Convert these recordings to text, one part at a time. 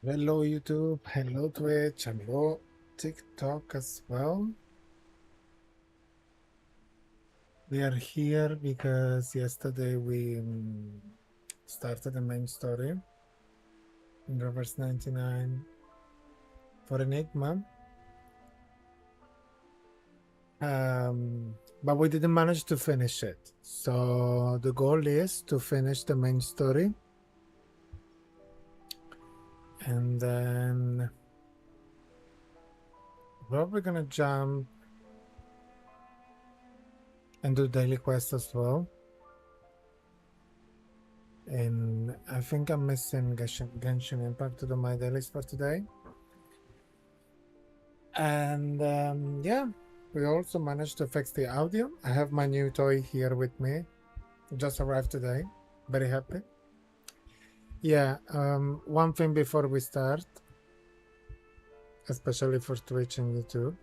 Hello YouTube, hello Twitch, hello TikTok as well. We are here because yesterday we started the main story in Reverse 99 for Enigma. But we didn't manage to finish it. So the goal is to finish the main story. And then we're probably gonna jump and do daily quest as well. And I think I'm missing Genshin Impact to do my dailies for today. And yeah, we also managed to fix the audio. I have my new toy here with me. Just arrived today. Very happy. Yeah, one thing before we start, especially for Twitch and YouTube.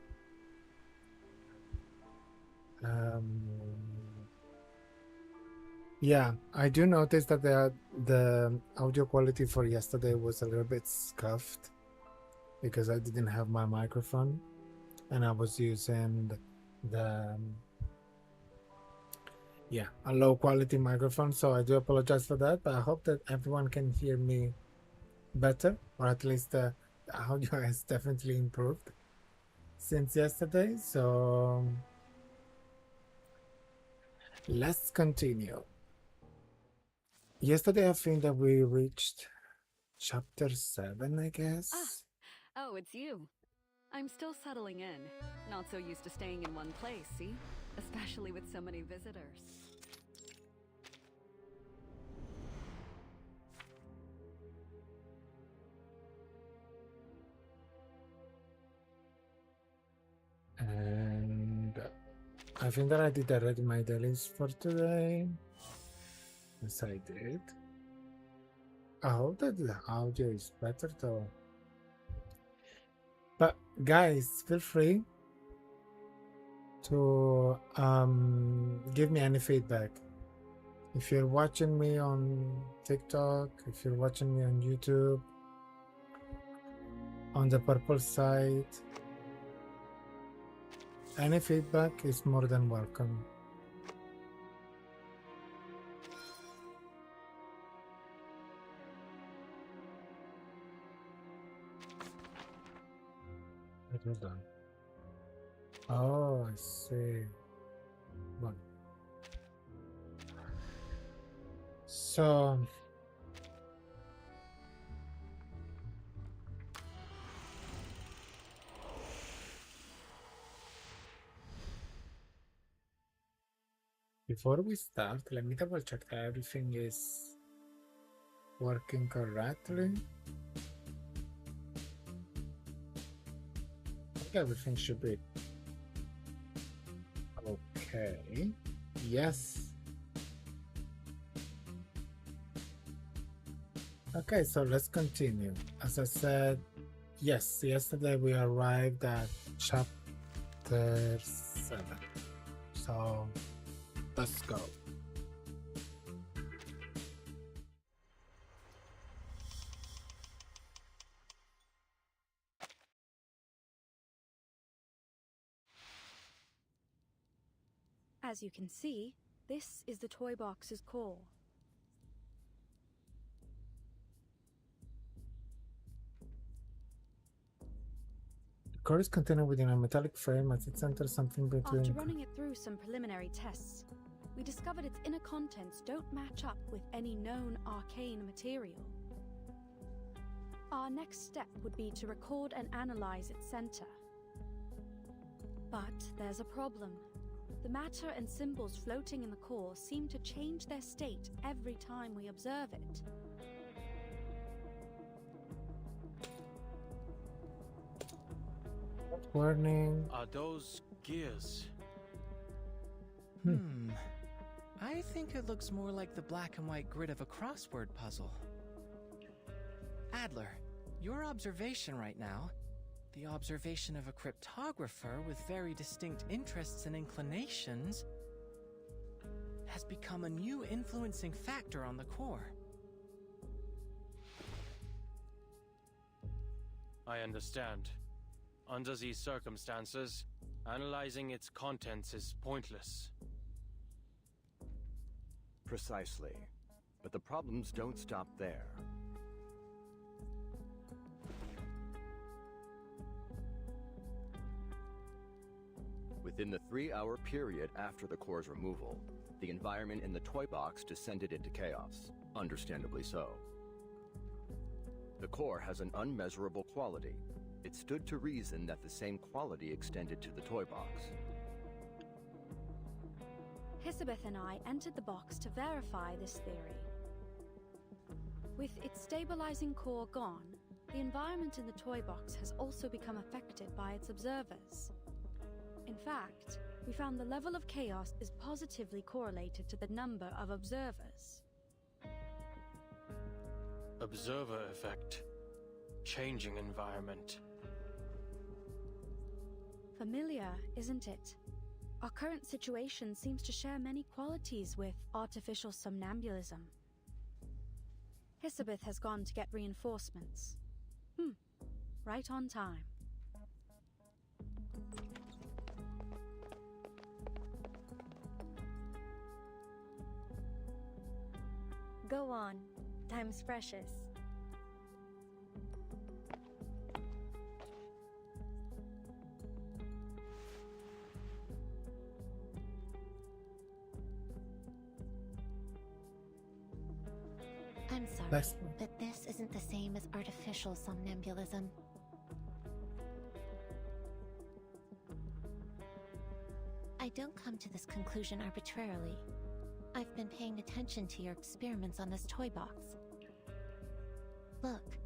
Yeah, I do notice that the audio quality for yesterday was a little bit scuffed because I didn't have my microphone and I was using the a low quality microphone, so I do apologize for that, but I hope that everyone can hear me better, or at least the audio has definitely improved since yesterday. So let's continue. Yesterday I think that we reached chapter 7, I guess. Oh, it's you. I'm still settling in. Not so used to staying in one place, see? Especially with so many visitors. And I think that I did already my dailies for today. Yes, I did. I hope that the audio is better though. But guys, feel free to give me any feedback. If you're watching me on TikTok, if you're watching me on YouTube, on the purple side, any feedback is more than welcome. Hold on. Oh, I see. One. So before we start, let me double check that everything is working correctly. I think everything should be okay. Yes. Okay, so let's continue. As I said, yes, yesterday we arrived at chapter 7. So let's go. As you can see, this is the toy box's core. The core is contained within a metallic frame at its center, something between. After running it through some preliminary tests, we discovered its inner contents don't match up with any known arcane material. Our next step would be to record and analyze its center. But there's a problem. The matter and symbols floating in the core seem to change their state every time we observe it. Warning. Are those gears? I think it looks more like the black and white grid of a crossword puzzle. Adler, your observation right now, the observation of a cryptographer with very distinct interests and inclinations, has become a new influencing factor on the core. I understand. Under these circumstances, analyzing its contents is pointless. Precisely. But the problems don't stop there. Within the 3-hour period after the core's removal, the environment in the toy box descended into chaos, understandably so. The core has an unmeasurable quality. It stood to reason that the same quality extended to the toy box. Hisabeth and I entered the box to verify this theory. With its stabilizing core gone, the environment in the toy box has also become affected by its observers. In fact, we found the level of chaos is positively correlated to the number of observers. Observer effect. Changing environment. Familiar, isn't it? Our current situation seems to share many qualities with artificial somnambulism. Hisabeth has gone to get reinforcements. Right on time. Go on. Time's precious. I'm sorry, That's- but this isn't the same as artificial somnambulism. I don't come to this conclusion arbitrarily. I've been paying attention to your experiments on this toy box. Look.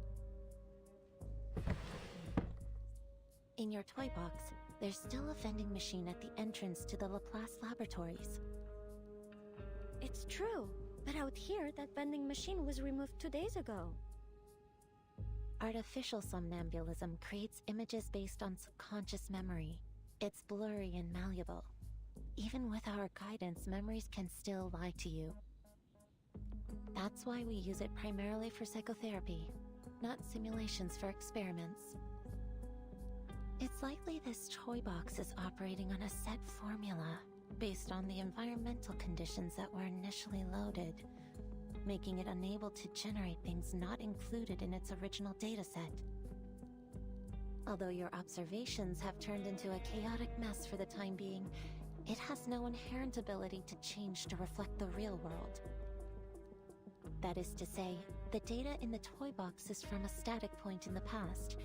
In your toy box, there's still a vending machine at the entrance to the Laplace laboratories. It's true, but out here, that vending machine was removed 2 days ago. Artificial somnambulism creates images based on subconscious memory. It's blurry and malleable. Even with our guidance, memories can still lie to you. That's why we use it primarily for psychotherapy, not simulations for experiments. It's likely this toy box is operating on a set formula based on the environmental conditions that were initially loaded, making it unable to generate things not included in its original dataset. Although your observations have turned into a chaotic mess for the time being, it has no inherent ability to change to reflect the real world. That is to say, the data in the toy box is from a static point in the past.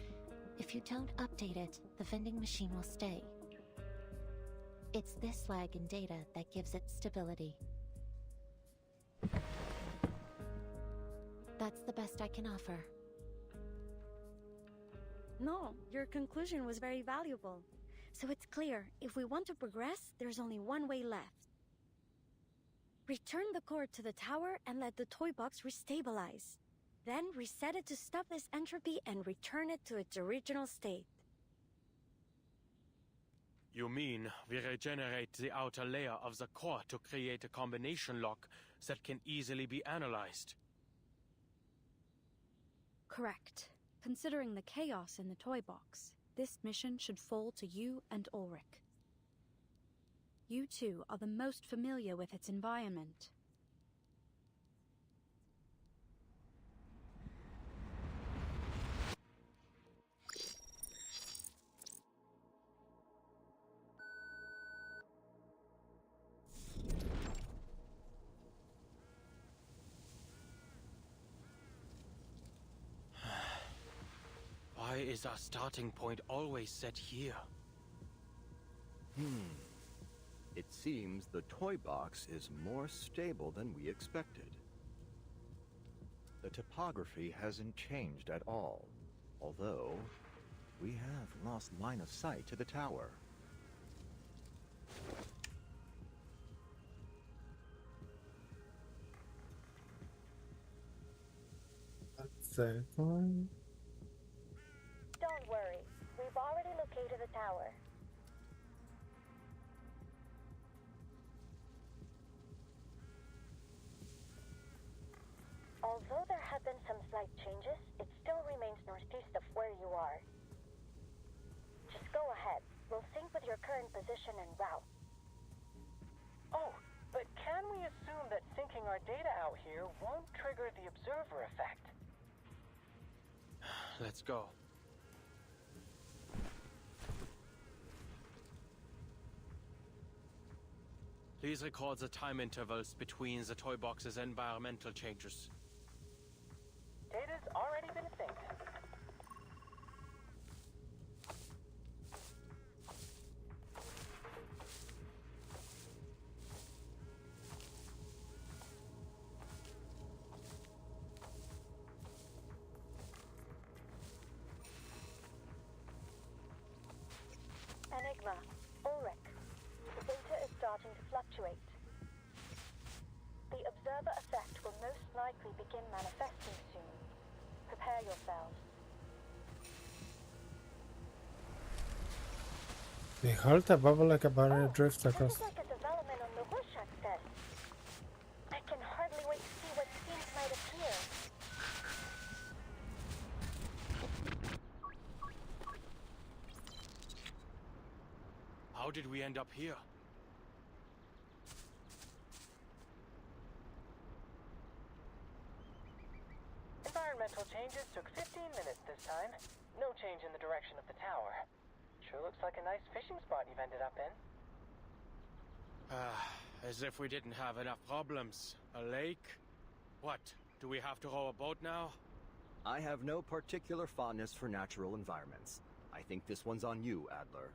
If you don't update it, the vending machine will stay. It's this lag in data that gives it stability. That's the best I can offer. No, your conclusion was very valuable. So it's clear, if we want to progress, there's only one way left. Return the core to the tower and let the toy box restabilize. Then reset it to stop this entropy and return it to its original state. You mean we regenerate the outer layer of the core to create a combination lock that can easily be analyzed? Correct. Considering the chaos in the toy box, this mission should fall to you and Ulrich. You two are the most familiar with its environment. Why is our starting point always set here? It seems the toy box is more stable than we expected. The topography hasn't changed at all, although we have lost line of sight to the tower. That's fine. Don't worry, we've already located the tower. Although there have been some slight changes, it still remains northeast of where you are. your current position and route. Oh, but can we assume that syncing our data out here won't trigger the observer effect? Let's go. Please record the time intervals between the toy box's environmental changes. Data's already been synced. Enigma, Ulrich. The data is starting to fluctuate. The observer effect will most likely begin manifesting soon. Prepare yourselves. They halt a bubble like a barrier drifts This across. is like a development on the Rorschach test. I can hardly wait to see what scenes might appear. How did we end up here? Environmental changes took 15 minutes this time. No change in the direction of the tower. Sure looks like a nice fishing spot you've ended up in. As if we didn't have enough problems. A lake? What? Do we have to row a boat now? I have no particular fondness for natural environments. I think this one's on you, Adler.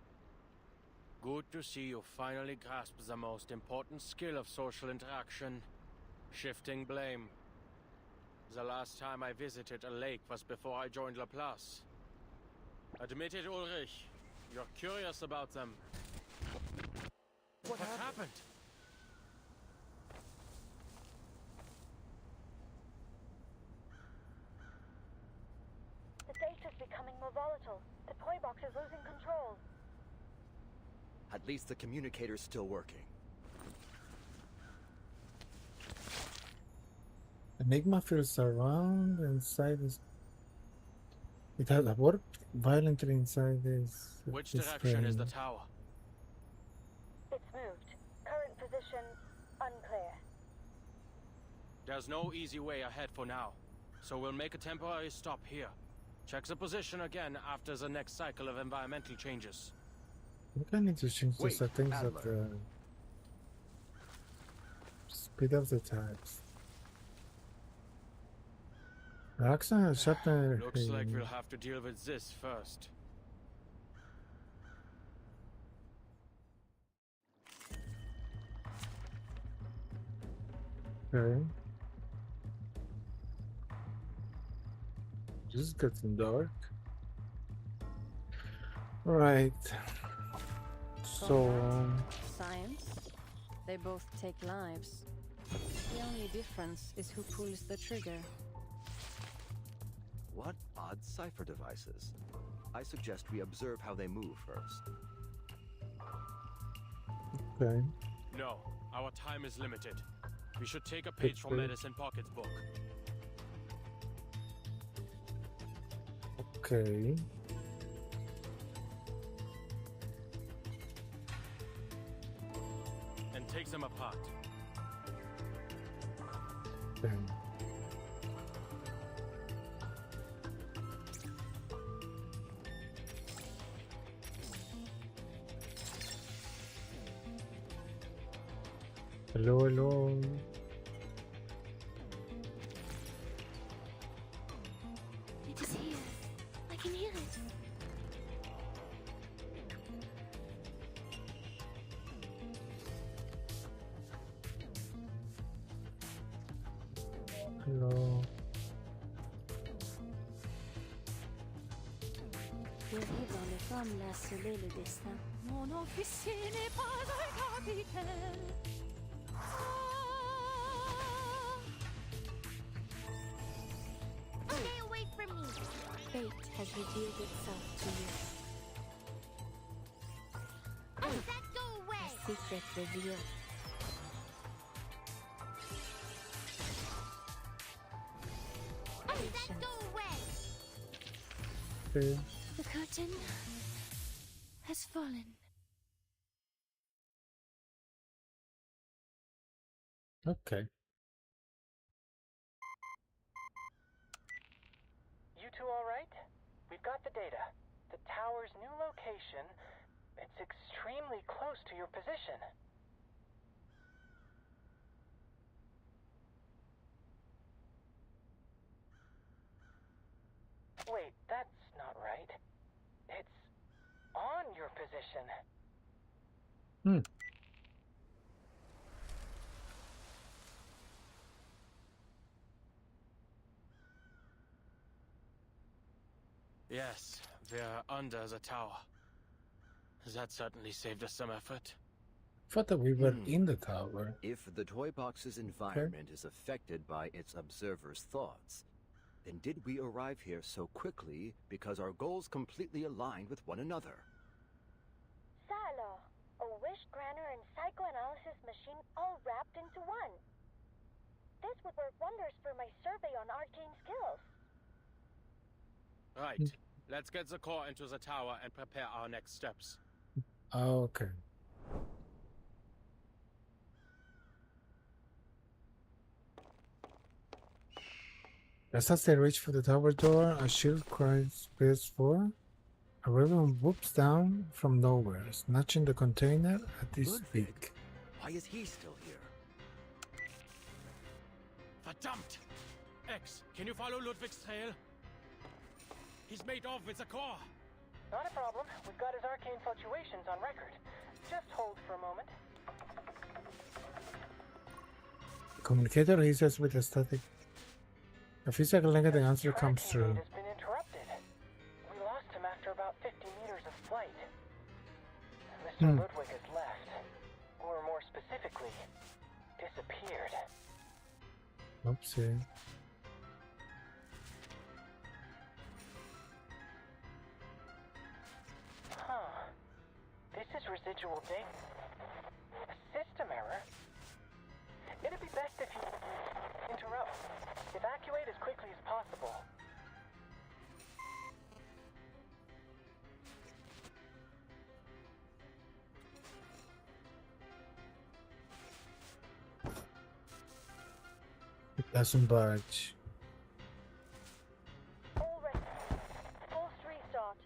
Good to see you finally grasp the most important skill of social interaction. Shifting blame. The last time I visited a lake was before I joined Laplace. Admit it, Ulrich. You're curious about them. What happened? The data's becoming more volatile. The toy box is losing control. At least the communicator's still working. Enigma feels around inside this. It has warped violently inside this. Which this direction is the frame. tower? It's moved. Current position unclear. There's no easy way ahead for now, so we'll make a temporary stop here. Check the position again after the next cycle of environmental changes. I think I need to change the Wait, settings of Adler. the speed of the tabs. Accent sharpener. Looks like we'll have to deal with this first. Okay. Just getting dark. Right. So Science. They both take lives. The only difference is who pulls the trigger. What odd cipher devices? I suggest we observe how they move first. okay. No, our time is limited. We should take a page from Okay. Medicine Pocket's book. Okay. And take them apart. Okay. Hello, hello. It is here. I can hear it. Hello. Dérive dans les formes la sceller le destin. Mon officier n'est pas un capitaine. Stay away from me. Fate has revealed itself to you. Does that go away? Secret revealed. Does that go away? Okay. The curtain has fallen. Okay. You two alright? We've got the data. The tower's new location, it's extremely close to your position. Wait, that's not right. It's on your position. Hmm. Yes, we're under the tower. That certainly saved us some effort. Thought that we were in the tower. If the toy box's environment is affected by its observer's thoughts, then did we arrive here so quickly because our goals completely aligned with one another? Salo, a wish granter and psychoanalysis machine all wrapped into one. This would work wonders for my survey on arcane skills. Right. Let's get the core into the tower and prepare our next steps. Okay. Just as they reach for the tower door, a shield cries PS4. A raven whoops down from nowhere, snatching the container at his Ludwig? beak. Why is he still here? Verdammt! X, can you follow Ludwig's trail? He's made off with the core. Not a problem. We've got his arcane fluctuations on record. Just hold for a moment. The communicator hisses with a static. A few seconds later, the answer comes Tracking through. rate has been interrupted. We lost him after about 50 meters of flight. Mr. Ludwig has left. Or more specifically, disappeared. Oopsie. Huh. This is residual data. A system error? It'd be best if you interrupt. Evacuate as quickly as possible. It doesn't budge. Full restart.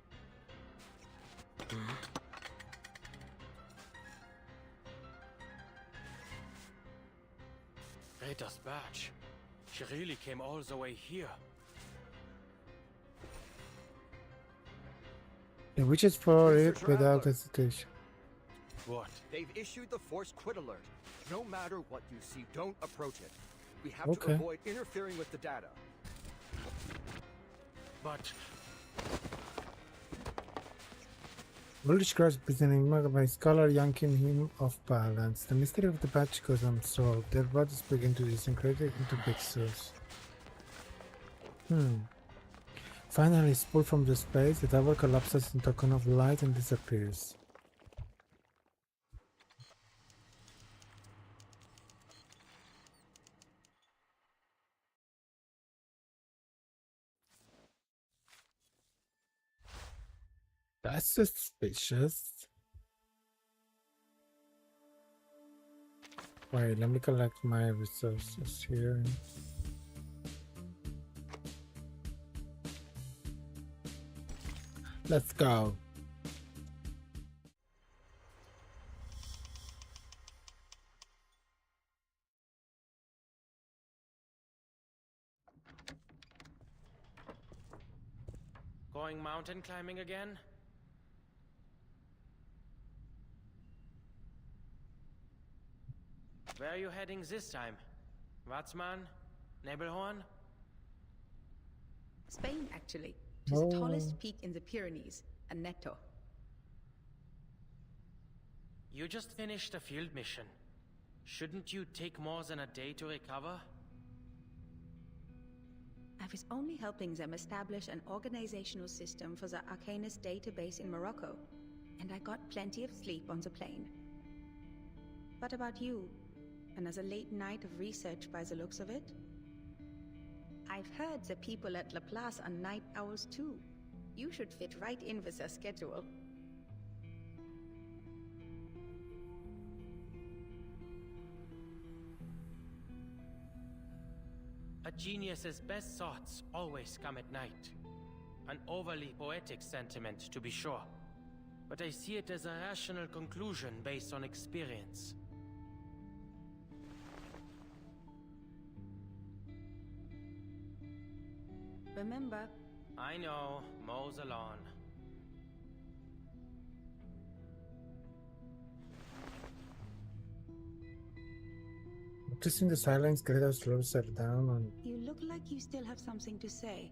Rita's badge. She really came all the way here. He reaches for Mr. it without Traveler. hesitation. What? They've issued the Force Quit Alert. No matter what you see, don't approach it. We have Okay. to avoid interfering with the data. But Bullish grasp is an enigma by scholar yanking him off balance. The mystery of the patch goes unsolved. Their bodies begin to disintegrate into pixels. Finally, it's pulled from the space. The tower collapses into a cone of light and disappears. That's suspicious. Wait, let me collect my resources here. Let's go. going mountain climbing again? Where are you heading this time? Watzmann? Nebelhorn? Spain, actually. To the tallest peak in the Pyrenees, Aneto. You just finished a field mission. Shouldn't you take more than a day to recover? I was only helping them establish an organizational system for the Arcanist database in Morocco, and I got plenty of sleep on the plane. What about you? Another late night of research by the looks of it? I've heard the people at Laplace are night owls too. You should fit right in with their schedule. A genius's best thoughts always come at night. An overly poetic sentiment, to be sure. But I see it as a rational conclusion based on experience. Remember, I know, mow the lawn. Noticing the silence, Greta slows her down and you look like you still have something to say.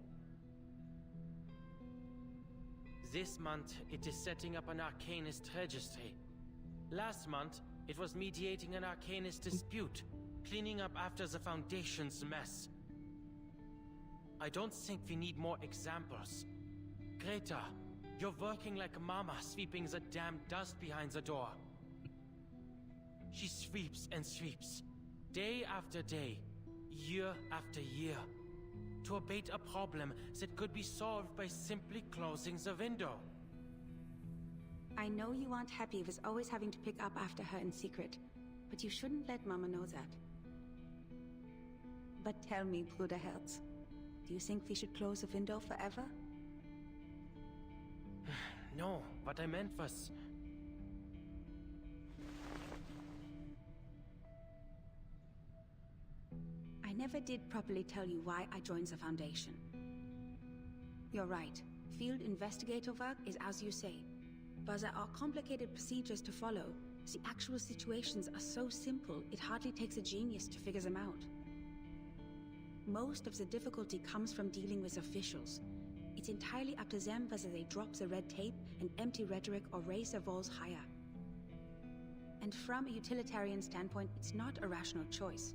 This month, it is setting up an Arcanist registry. Last month, it was mediating an Arcanist dispute, cleaning up after the Foundation's mess. I don't think we need more examples. Greta, you're working like Mama sweeping the damn dust behind the door. She sweeps and sweeps, day after day, year after year, to abate a problem that could be solved by simply closing the window. I know you aren't happy with always having to pick up after her in secret, but you shouldn't let Mama know that. But tell me, Bruderherz, do you think we should close the window forever? No, what I meant was... I never did properly tell you why I joined the Foundation. You're right. Field investigator work is as you say. But there are complicated procedures to follow. The actual situations are so simple, it hardly takes a genius to figure them out. Most of the difficulty comes from dealing with officials. It's entirely up to them whether they drop the red tape and empty rhetoric or raise their walls higher. And from a utilitarian standpoint, it's not a rational choice.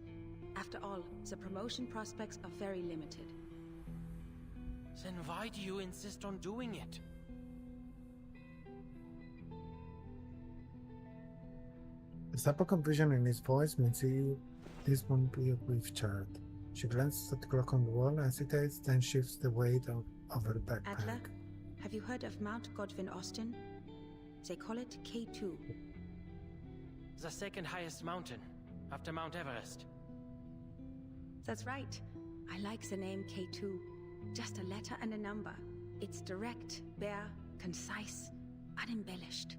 After all, the promotion prospects are very limited. Then why do you insist on doing it? the sap of confusion in his voice means this won't be a brief chat. She glances at the clock on the wall, hesitates, then shifts the weight of her backpack. Adler, have you heard of Mount Godwin Austin? They call it K2. The second highest mountain, after Mount Everest. That's right. I like the name K2. Just a letter and a number. It's direct, bare, concise, unembellished.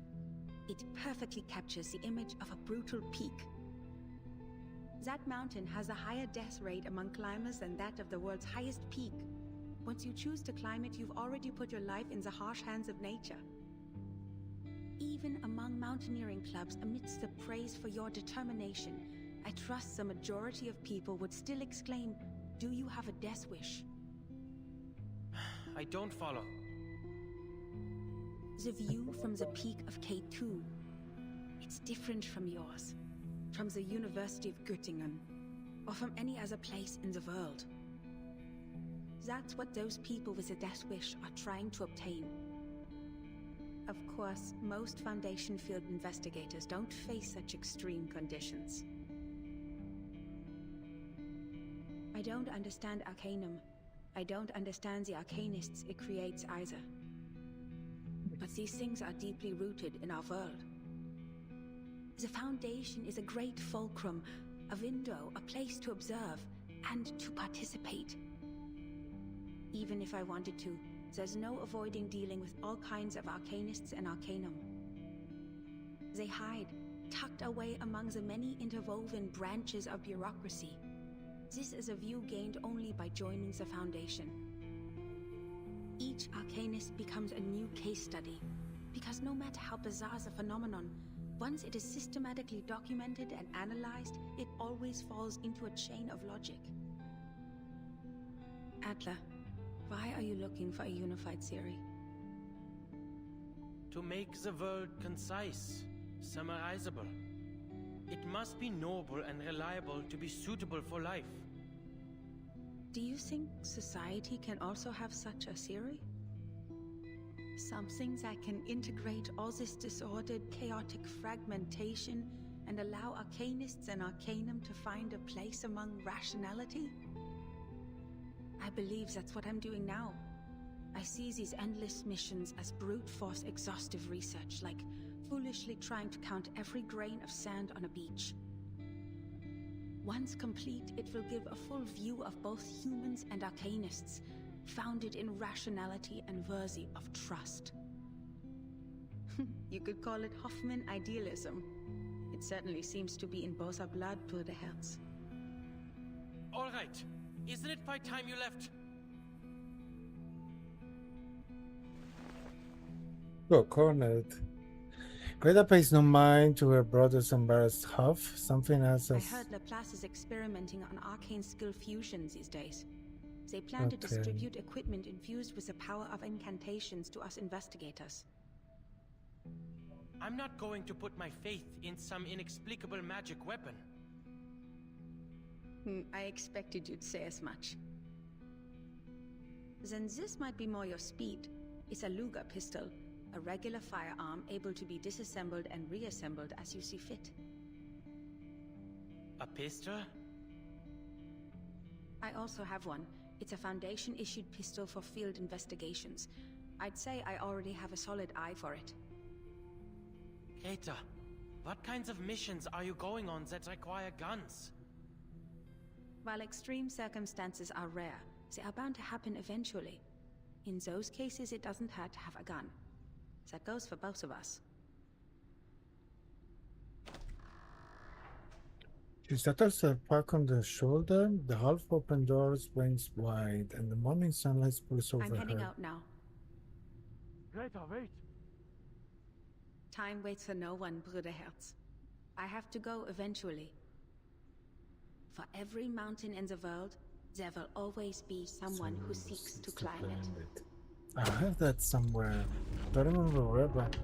It perfectly captures the image of a brutal peak. That mountain has a higher death rate among climbers than that of the world's highest peak. Once you choose to climb it, you've already put your life in the harsh hands of nature. Even among mountaineering clubs, amidst the praise for your determination, I trust the majority of people would still exclaim, "Do you have a death wish?" I don't follow. The view from the peak of K2, it's different from yours, from the University of Göttingen, or from any other place in the world. That's what those people with a death wish are trying to obtain. Of course, most Foundation field investigators don't face such extreme conditions. I don't understand Arcanum. I don't understand the Arcanists it creates either. But these things are deeply rooted in our world. The Foundation is a great fulcrum, a window, a place to observe, and to participate. Even if I wanted to, there's no avoiding dealing with all kinds of Arcanists and Arcanum. They hide, tucked away among the many interwoven branches of bureaucracy. This is a view gained only by joining the Foundation. Each Arcanist becomes a new case study, because no matter how bizarre the phenomenon, once it is systematically documented and analyzed, it always falls into a chain of logic. Adler, why are you looking for a unified theory? To make the world concise, summarizable. It must be noble and reliable to be suitable for life. Do you think society can also have such a theory? Something that can integrate all this disordered, chaotic fragmentation and allow Arcanists and Arcanum to find a place among rationality? I believe that's what I'm doing now. I see these endless missions as brute force exhaustive research, like foolishly trying to count every grain of sand on a beach. Once complete, it will give a full view of both humans and arcanists, founded in rationality and worthy of trust. You could call it Hoffman idealism. It certainly seems to be in both our blood, Bruderherz. All right. Isn't it by time you left? Oh, cornered. Greta pays no mind to her brother's embarrassed huff. Something else I has... heard Laplace is experimenting on arcane skill fusions these days. They plan to Okay. distribute equipment infused with the power of incantations to us investigators. I'm not going to put my faith in some inexplicable magic weapon. I expected you'd say as much. Then this might be more your speed. It's a Luger pistol, a regular firearm able to be disassembled and reassembled as you see fit. A pistol? I also have one. It's a Foundation-issued pistol for field investigations. I'd say I already have a solid eye for it. Greta, what kinds of missions are you going on that require guns? While extreme circumstances are rare, they are bound to happen eventually. In those cases, it doesn't hurt to have a gun. That goes for both of us. She settles her pack on the shoulder, the half-open door swings wide, and the morning sunlight spills over I'm heading her. out now. Greta, wait! Time waits for no one, Bruderherz. I have to go eventually. For every mountain in the world, there will always be someone who seeks to climb it. I have that somewhere. Don't remember where, but...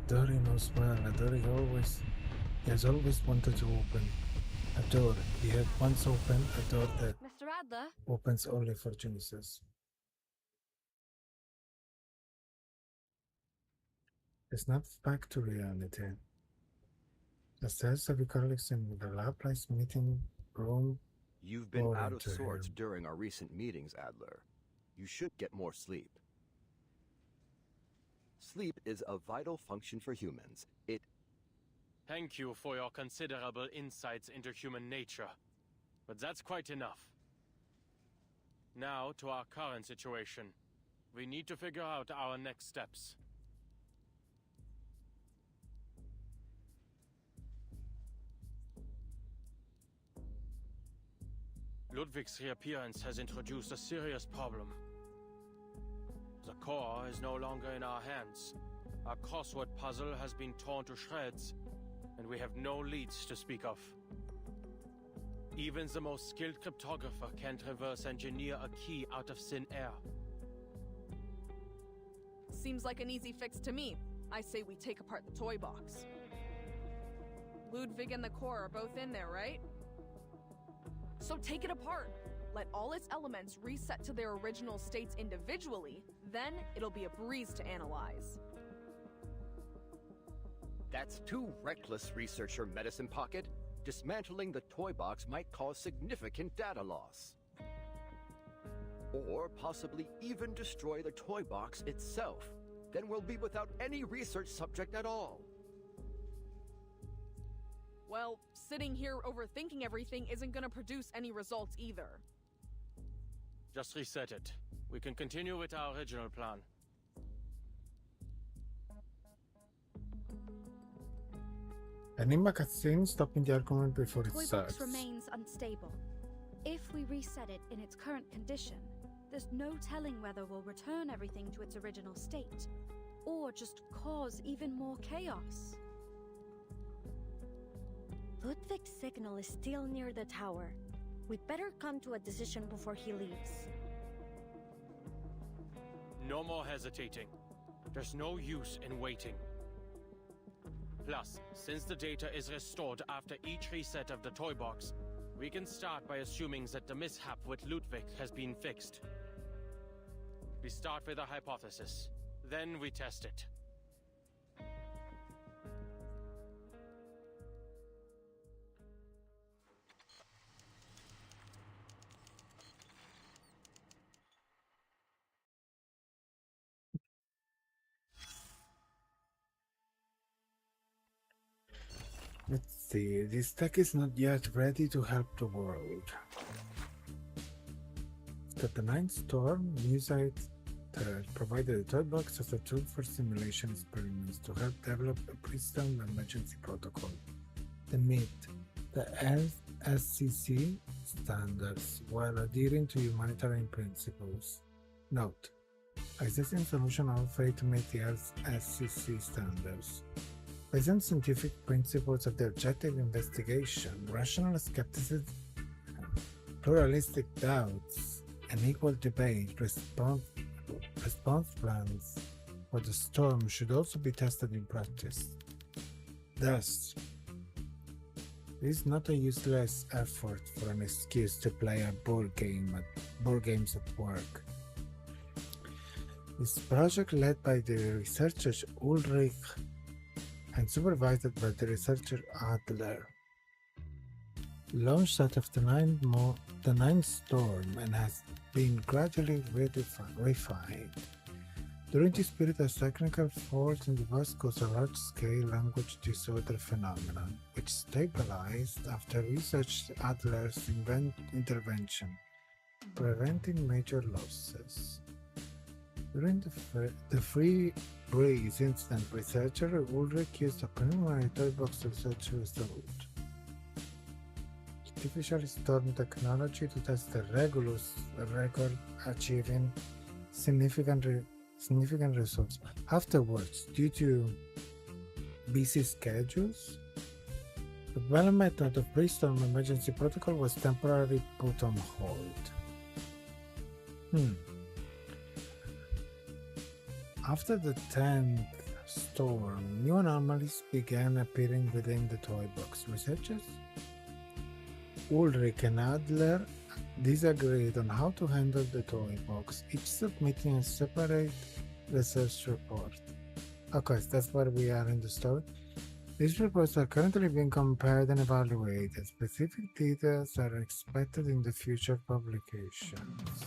Dory knows well. Dory he has always wanted to open a door. He had once opened a door that Mr. Adler? opens only for geniuses. He snaps back to reality. The stairs of the colleagues in the Laplace meeting room. You've been Boring out of to sorts him. during our recent meetings, Adler. You should get more sleep. Sleep is a vital function for humans. Thank you for your considerable insights into human nature. But that's quite enough. Now to our current situation. We need to figure out our next steps. Ludwig's reappearance has introduced a serious problem. The core is no longer in our hands. Our crossword puzzle has been torn to shreds, and we have no leads to speak of. Even the most skilled cryptographer can't reverse engineer a key out of thin air. Seems like an easy fix to me. I say we take apart the toy box. Ludwig and the core are both in there, right? So take it apart. Let all its elements reset to their original states individually, then it'll be a breeze to analyze. That's too reckless, researcher Medicine Pocket. Dismantling the toy box might cause significant data loss. Or possibly even destroy the toy box itself. Then we'll be without any research subject at all. Well, sitting here overthinking everything isn't gonna produce any results either. Just reset it. We can continue with our original plan. Enigma cutscene, stopping the argument before it Toy starts. box remains unstable. If we reset it in its current condition, there's no telling whether we'll return everything to its original state, or just cause even more chaos. Ludwig's signal is still near the tower. We'd better come to a decision before he leaves. No more hesitating. There's no use in waiting. Plus, since the data is restored after each reset of the toy box, we can start by assuming that the mishap with Ludwig has been fixed. We start with a hypothesis, then we test it. Let's see, this tech is not yet ready to help the world. That the Ninth Storm news site provided a toy box as a tool for simulation experiments to help develop a pre-storm emergency protocol. The MIT, the SCC standards, while adhering to humanitarian principles. Note: existing solutions all fail to meet the SCC standards. Based on scientific principles of the objective investigation, rational skepticism, pluralistic doubts, and equal debate, response plans for the storm should also be tested in practice. Thus, it is not a useless effort for an excuse to play a board games at work. This project, led by the researchers Ulrich and supervised by the researcher Adler, launched out of the Ninth Storm and has been gradually refined. During this period, a technical fault in the bus caused a large-scale language disorder phenomenon, which stabilized after research Adler's intervention, preventing major losses. During the Free Breeze incident, researcher Ulrich used a preliminary toy box research result, artificial storm technology, to test the Regulus record, achieving significant results. Afterwards, due to busy schedules, the development of the pre-storm emergency protocol was temporarily put on hold. After the 10th storm, new anomalies began appearing within the toy box. Researchers Ulrich and Adler disagreed on how to handle the toy box, each submitting a separate research report. Okay, so that's where we are in the story. These reports are currently being compared and evaluated. Specific details are expected in the future publications.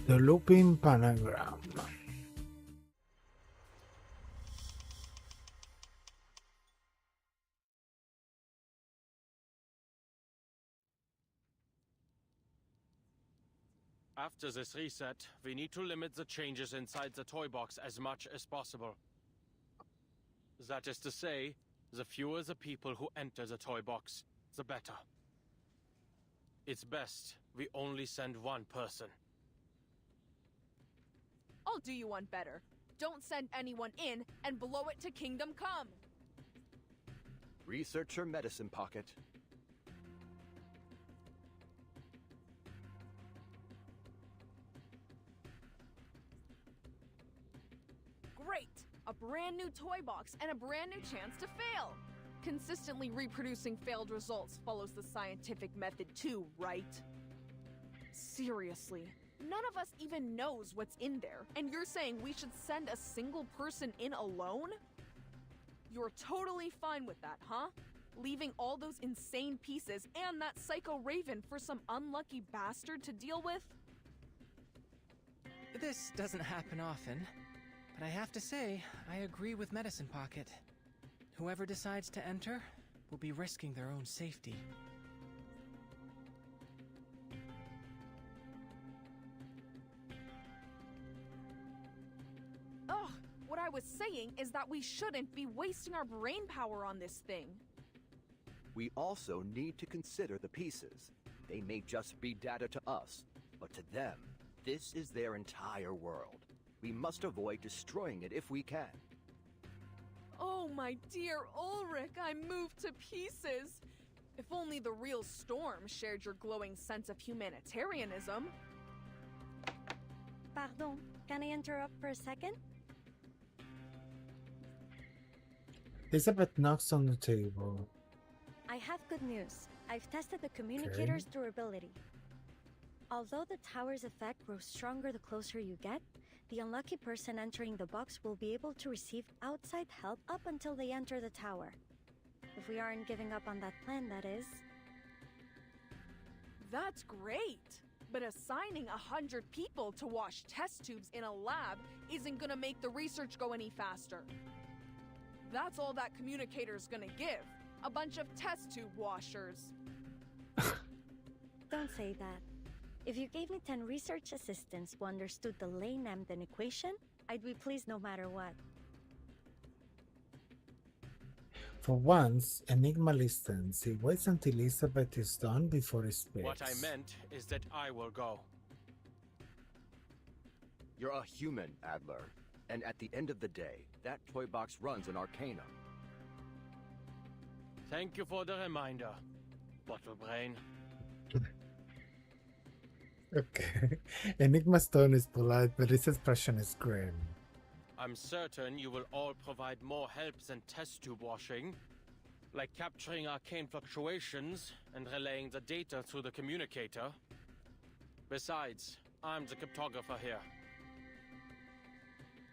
The looping panagram. After this reset, we need to limit the changes inside the toy box as much as possible. That is to say, the fewer the people who enter the toy box, the better. It's best we only send one person. I'll do you one better. Don't send anyone in and blow it to Kingdom Come. Researcher Medicine Pocket. Great! A brand new toy box and a brand new chance to fail. Consistently reproducing failed results follows the scientific method too, right? Seriously, none of us even knows what's in there, and you're saying we should send a single person in alone? You're totally fine with that, huh? Leaving all those insane pieces and that psycho Raven for some unlucky bastard to deal with? This doesn't happen often, but I have to say, I agree with Medicine Pocket. Whoever decides to enter will be risking their own safety. Ugh, what I was saying is that we shouldn't be wasting our brain power on this thing. We also need to consider the pieces. They may just be data to us, but to them, this is their entire world. We must avoid destroying it if we can. Oh, my dear Ulrich, I'm moved to pieces. If only the real Storm shared your glowing sense of humanitarianism. Pardon, can I interrupt for a second? Elizabeth knocks on the table. I have good news. I've tested the communicator's durability. Although the tower's effect grows stronger the closer you get, the unlucky person entering the box will be able to receive outside help up until they enter the tower. If we aren't giving up on that plan, that is. That's great! But assigning 100 people to wash test tubes in a lab isn't gonna make the research go any faster. That's all that communicator's gonna give. A bunch of test tube washers. Don't say that. If you gave me 10 research assistants who understood the Lane-Emden equation, I'd be pleased no matter what. For once, Enigma listens. He waits until Elizabeth is done before he speaks. What I meant is that I will go. You're a human, Adler. And at the end of the day, that toy box runs an arcana. Thank you for the reminder, Bottle Brain. Okay. Enigma's tone is polite, but his expression is grim. I'm certain you will all provide more help than test tube washing, like capturing arcane fluctuations and relaying the data through the communicator. Besides, I'm the cryptographer here.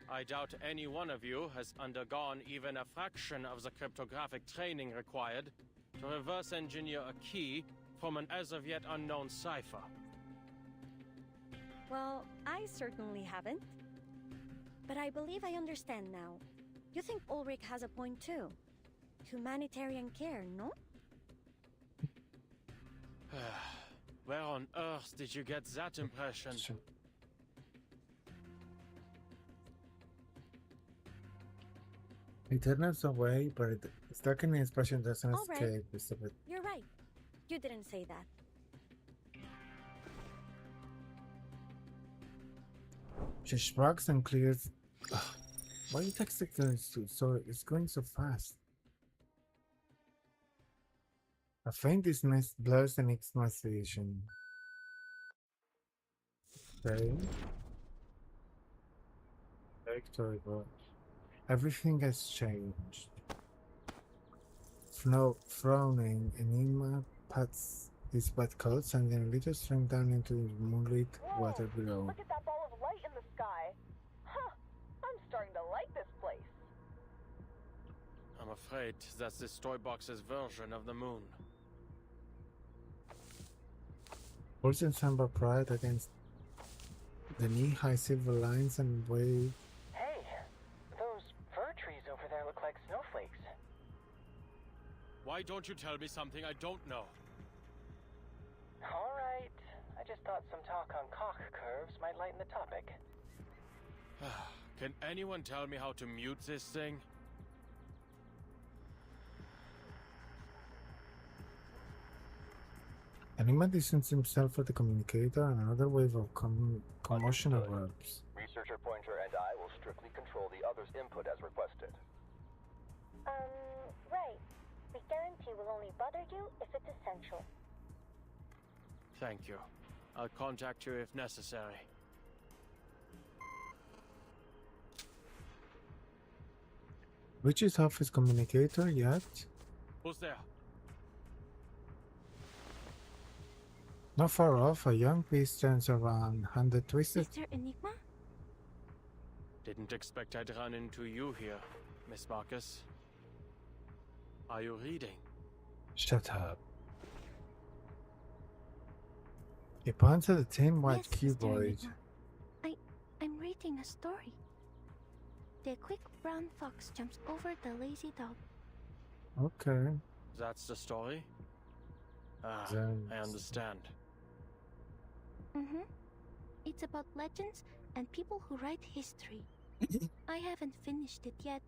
I doubt any one of you has undergone even a fraction of the cryptographic training required to reverse engineer a key from an as of yet unknown cipher. Well, I certainly haven't. But I believe I understand now. You think Ulrich has a point too? Humanitarian care, no? Where on earth did you get that impression? He turns away, but his darkening expression doesn't All right. escape Elizabeth. You're right. You didn't say that. She shrugs and clears. Ugh, why are you texting so it's going so fast? A faint dismiss blurs Enigma's vision. Okay. Victory boy. Everything has changed. Frowning, Enigma pats his wet coats and then little stream down into the moonlit water below. Look at that ball of light in the sky. Huh, I'm starting to like this place. I'm afraid that's this toy box's version of the moon. Holds in Samba pride against the knee-high silver lines and wave. Hey, those fir trees over there look like snowflakes. Why don't you tell me something I don't know? All right, I just thought some talk on cock curves might lighten the topic. Can anyone tell me how to mute this thing? Enigma distanced himself for the communicator and another wave of commotion erupts. Researcher Pointer and I will strictly control the other's input as requested. Right. We guarantee we'll only bother you if it's essential. Thank you. I'll contact you if necessary. Which is off his communicator yet? Who's there? Not far off, a young beast turns around, hand the twisted. Mr. Enigma? Didn't expect I'd run into you here, Miss Marcus. Are you reading? Shut up. He points at the thin white Yes, Mr. cuboid. Enigma. I'm reading a story. The quick brown fox jumps over the lazy dog. Okay. That's the story? Ah, Then- I understand. Mm-hmm. It's about legends and people who write history. I haven't finished it yet.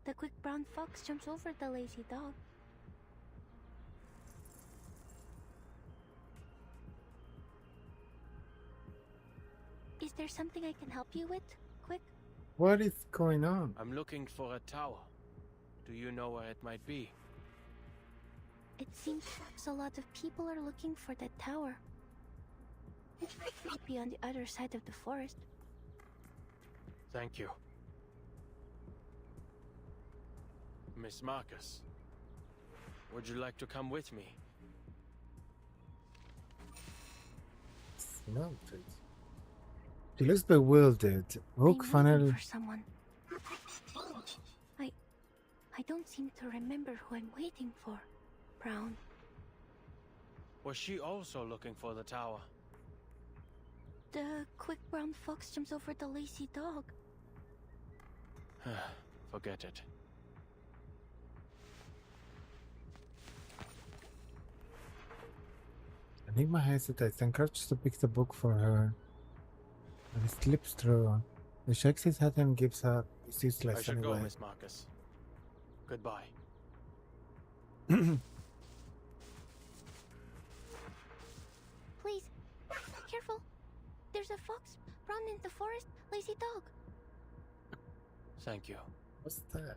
The quick brown fox jumps over the lazy dog. Is there something I can help you with? Quick? What is going on? I'm looking for a tower. Do you know where it might be? It seems a lot of people are looking for that tower. It might be on the other side of the forest. Thank you. Miss Marcus, would you like to come with me? Smelled it. She looks bewildered. Rook I'm finally. waiting for someone. I don't seem to remember who I'm waiting for. Brown. Was she also looking for the tower? The quick brown fox jumps over the lazy dog. Forget it. Enigma hesitates, encouraged to pick the book for her. And he slips through. He shakes his head and gives up. He's I useless should anyway. go, Miss Marcus. Goodbye. Please, be careful. There's a fox run in the forest, lazy dog. Thank you. What's that?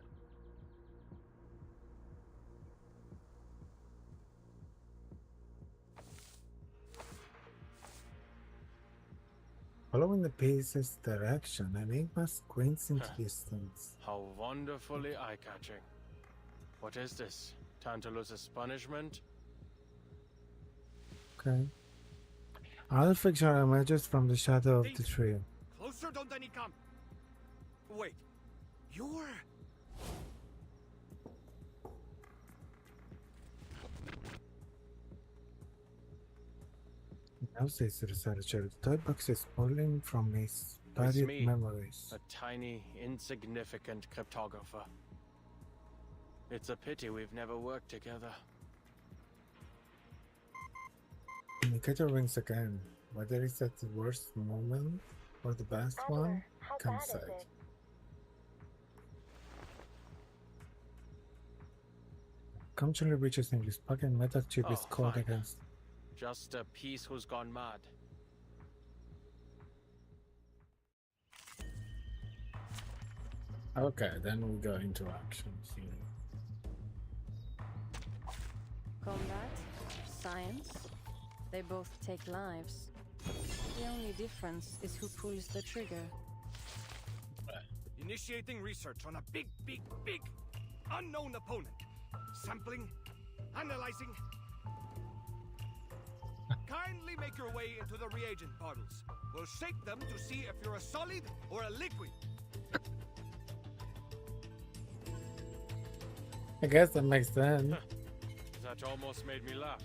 Following the piece's direction, Enigma squints into distance. How wonderfully eye-catching. What is this? Tantalus's punishment? Okay. Other figure emerges from the shadow of the tree. Closer, don't any come. Wait, you're... Now says the researcher, the toy box is pulling from his It's buried me, memories. a tiny, insignificant cryptographer. It's a pity we've never worked together. Indicator rings again. Whether it's at the worst moment or the best one, can't say. Eventually reaches in his pocket, metal chip is Oh, caught fine. against. Just a piece who's gone mad. Okay, then we go into action. Combat, science, they both take lives. The only difference is who pulls the trigger. Initiating research on a big unknown opponent. Sampling, analyzing. Kindly make your way into the reagent bottles. We'll shake them to see if you're a solid or a liquid. I guess that makes sense. That almost made me laugh.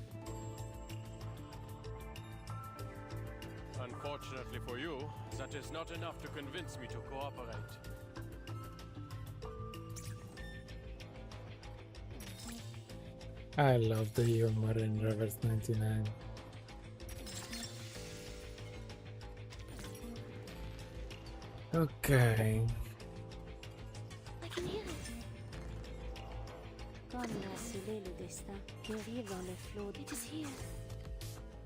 Unfortunately for you, that is not enough to convince me to cooperate. I love the humor in Reverse 99. Okay. I can hear it. Comme il a scellé le destin qui arrive dans les flots. It is here.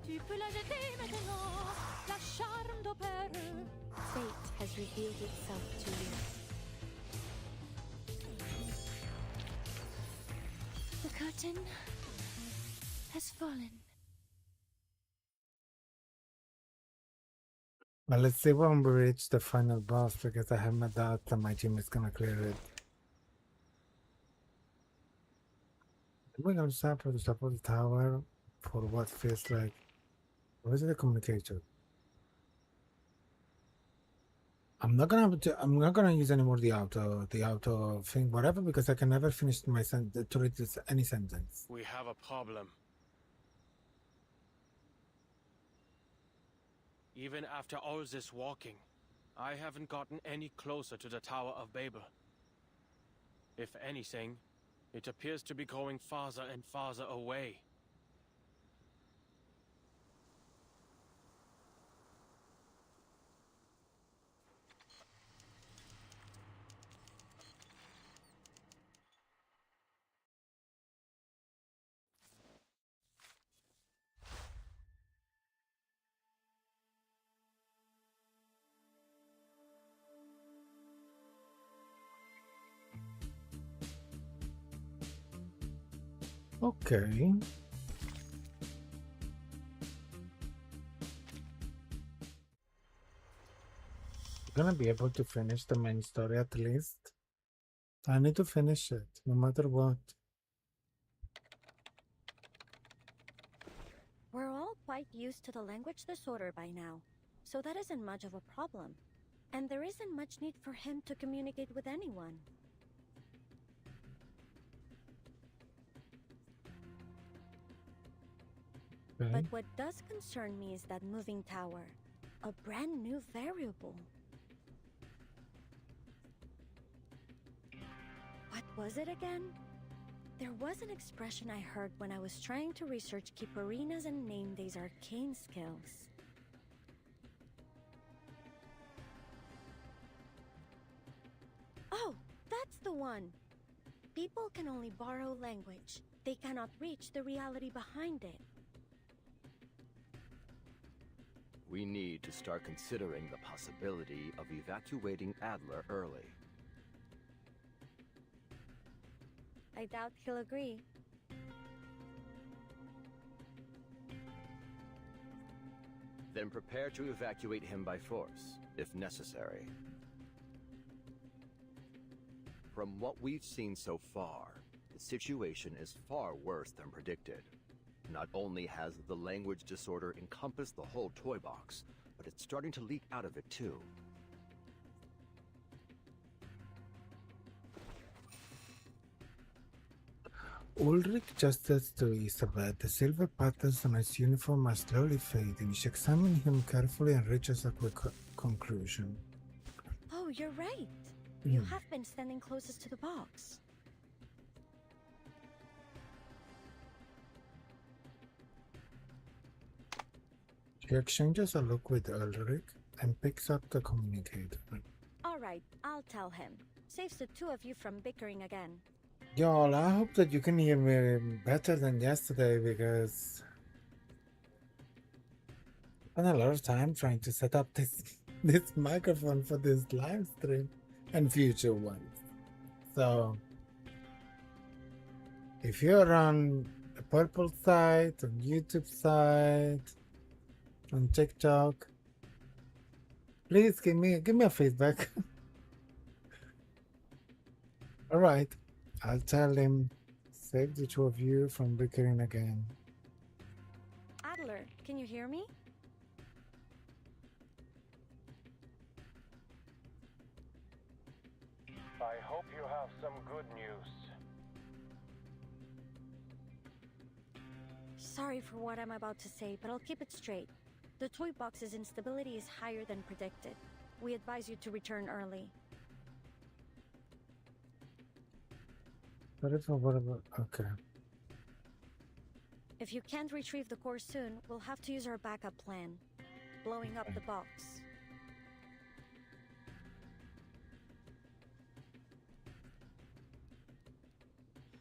Tu peux la jeter maintenant, la charme d'opéra. Fate has revealed itself to you. The curtain has fallen. Well, let's see when we reach the final boss, because I have my doubt that my team is gonna clear it. We're gonna start for the top of the tower for what feels like. What is the communicator? I'm not gonna use anymore the auto thing, whatever, because I can never finish my to read any sentence. We have a problem. Even after all this walking, I haven't gotten any closer to the Tower of Babel. If anything, it appears to be going farther and farther away. Okay. Gonna be able to finish the main story at least. I need to finish it, no matter what. We're all quite used to the language disorder by now, so that isn't much of a problem. And there isn't much need for him to communicate with anyone. Okay. But what does concern me is that moving tower. A brand new variable. What was it again? There was an expression I heard when I was trying to research Kipparinas and name these arcane skills. Oh, that's the one! People can only borrow language. They cannot reach the reality behind it. We need to start considering the possibility of evacuating Adler early. I doubt he'll agree. Then prepare to evacuate him by force, if necessary. From what we've seen so far, the situation is far worse than predicted. Not only has the language disorder encompassed the whole toy box, but it's starting to leak out of it too. Ulrich gestures to Isabel. The silver patterns on his uniform are slowly fading. She examines him carefully and reaches a quick conclusion. Oh, you're right. You have been standing closest to the box. She exchanges a look with Ulrich and picks up the communicator. All right, I'll tell him. Saves the two of you from bickering again. Y'all, I hope that you can hear me better than yesterday because I spent a lot of time trying to set up this microphone for this live stream and future ones. So if you're on the purple side, on YouTube side, on TikTok, please give me a feedback. All right. I'll tell him, save the two of you from bickering again. Adler, can you hear me? I hope you have some good news. Sorry for what I'm about to say, but I'll keep it straight. The toy box's instability is higher than predicted. We advise you to return early. Whatever. Okay. If you can't retrieve the core soon, we'll have to use our backup plan. Blowing up the box.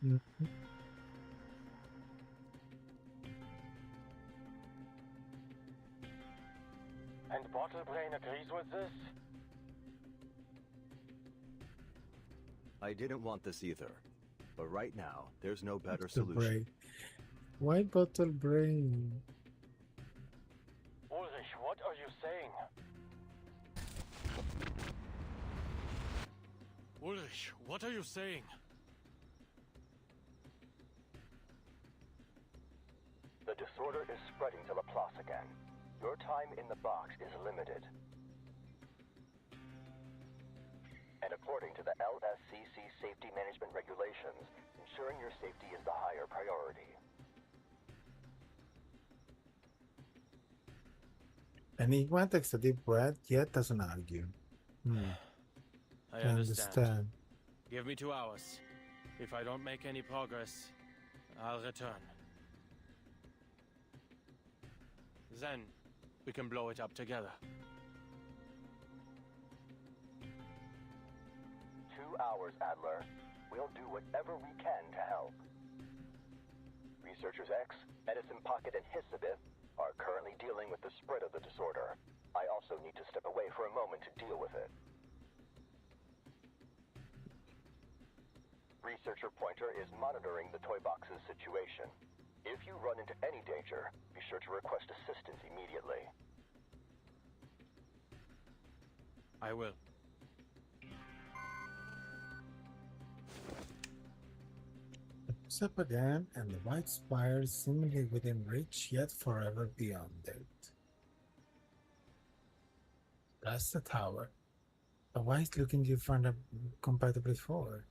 Mm-hmm. And Bottle Brain agrees with this? I didn't want this either. But right now, there's no better The solution. brain. Why bottle brain? Ulrich, what are you saying? Ulrich, what are you saying? The disorder is spreading to Laplace again. Your time in the box is limited. And according to the LSCC safety management regulations, ensuring your safety is the higher priority. Enigma takes a deep breath, yet doesn't argue. I understand. Give me 2 hours. If I don't make any progress, I'll return. Then, we can blow it up together. 2 hours, Adler. We'll do whatever we can to help. Researchers X, Edison Pocket, and Hisabith are currently dealing with the spread of the disorder. I also need to step away for a moment to deal with it. Researcher Pointer is monitoring the toy box's situation. If you run into any danger, be sure to request assistance immediately. I will. It's up again, and the white spire seemingly within reach, yet forever beyond it. That's the tower. But why is looking different compatible for?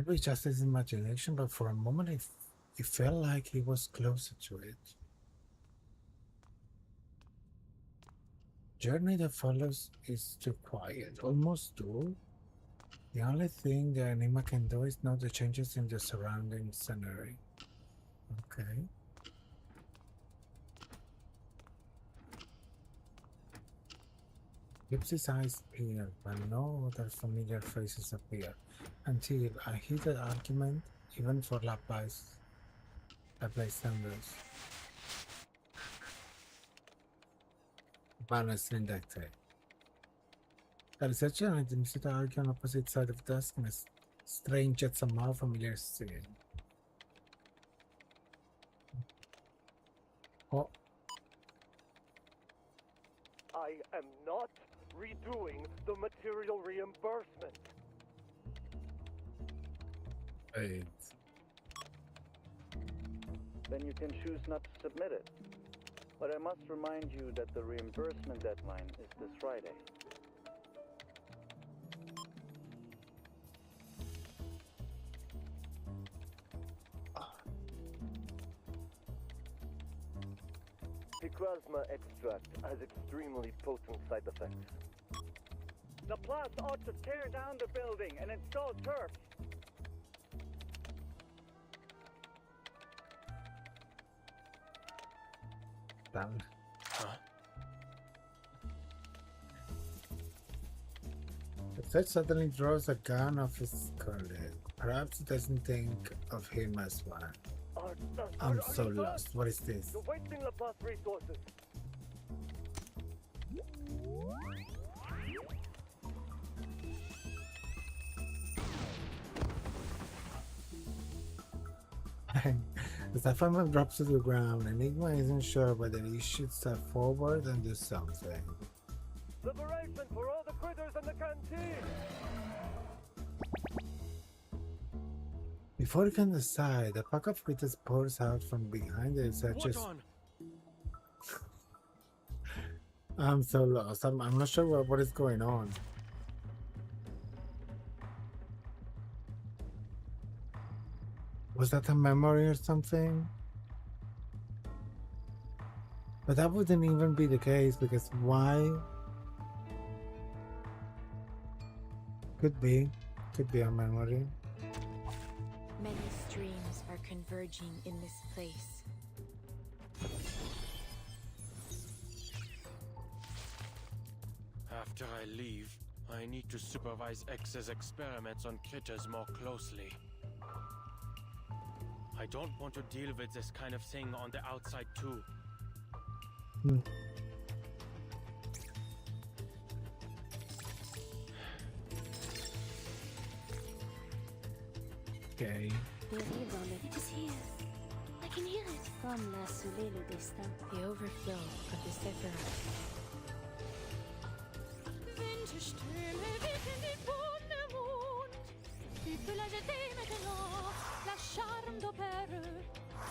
Maybe just his imagination, but for a moment it felt like he was closer to it. Journey that follows is too quiet, almost dull. The only thing the Enigma can do is note the changes in the surrounding scenery. Okay. Gypsy's eyes peer, but no other familiar faces appear, until a heated argument, even for Laplace standards. Manners in that day. The researcher and the Mr. argue on opposite side of the desk in a strange yet somehow familiar scene. Oh. I am not redoing the material reimbursement. Wait. Then you can choose not to submit it. But I must remind you that the reimbursement deadline is this Friday. Plasma extract has extremely potent side effects. The Plus ought to tear down the building and install turf. Done. Huh? The threat suddenly draws a gun off his colleague. Perhaps he doesn't think of him as one. I'm so lost. What is this? You're wasting La Paz resources. The Cypher drops to the ground. Enigma isn't sure whether he should step forward and do something. Liberation for all the critters in the canteen! Before he can decide, a pack of critters pours out from behind the researchers. I'm so lost. I'm not sure what is going on. Was that a memory or something? But that wouldn't even be the case, because why? Could be a memory. Many streams are converging in this place. After I leave, I need to supervise X's experiments on critters more closely. I don't want to deal with this kind of thing on the outside too. Okay. It is here. I can hear it. Comme l'a scellé le destin. The overflow of the Cypher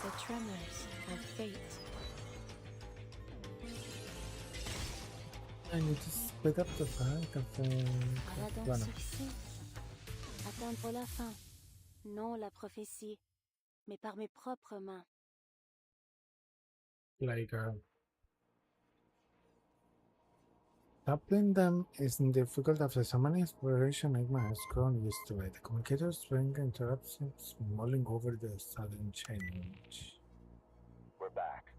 The tremors of fate. I need to split up the fight of À la danse succès. Attendre la fin. Non la prophétie, mais par mes propres mains. like Toppling them isn't difficult after so many exploration. Enigma has grown used to it. The communicator's ring interrupts him, mulling over the sudden change. We're back.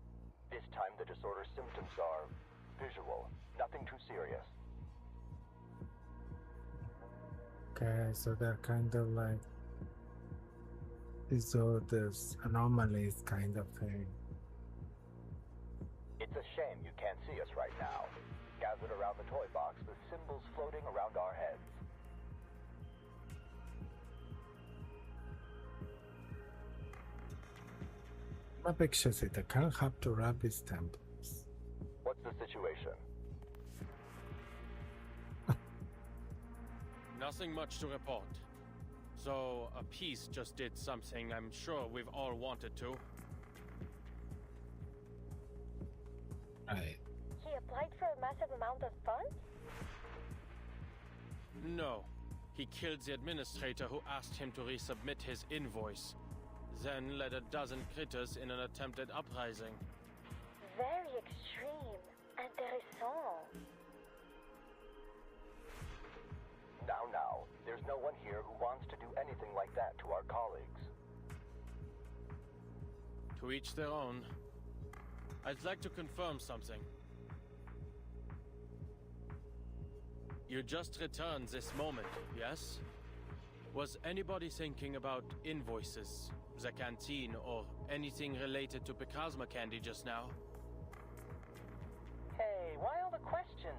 This time the disorder symptoms are visual, nothing too serious. Okay, so they're kind of like disorders, anomalies kind of thing. It's a shame you can't see us right now. Gathered around the toy box with symbols floating around our heads. My picture said I can't have to wrap his temples. What's the situation? Nothing much to report. So, a piece just did something I'm sure we've all wanted to. Right. He applied for a massive amount of funds? No. He killed the administrator who asked him to resubmit his invoice, then led a dozen critters in an attempted uprising. Very extreme. Intéressant. Now, there's no one here who wants to do anything like that to our colleagues. To each their own. I'd like to confirm something. You just returned this moment, yes? Was anybody thinking about invoices, the canteen, or anything related to Picasma candy just now? Hey, why all the questions?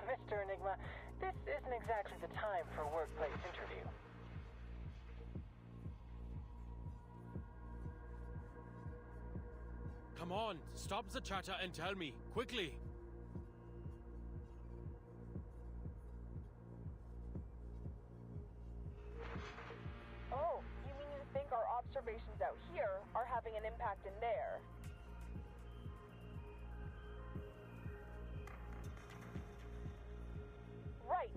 Mr. Enigma, this isn't exactly the time for a workplace interview. Come on, stop the chatter and tell me, quickly! Oh, you mean you think our observations out here are having an impact in there? Right.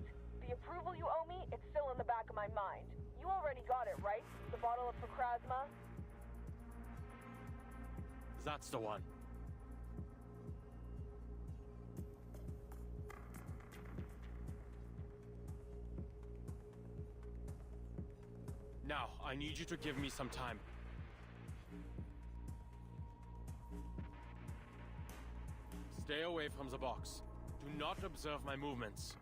The approval you owe me, it's still in the back of my mind. You already got it, right? The bottle of Picasma? That's the one. Now, I need you to give me some time. Stay away from the box. Do not observe my movements.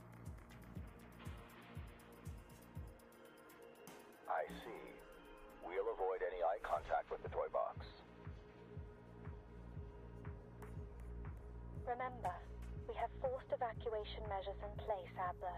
I see. We'll avoid any eye contact with the toy box. Remember, we have forced evacuation measures in place, Adler.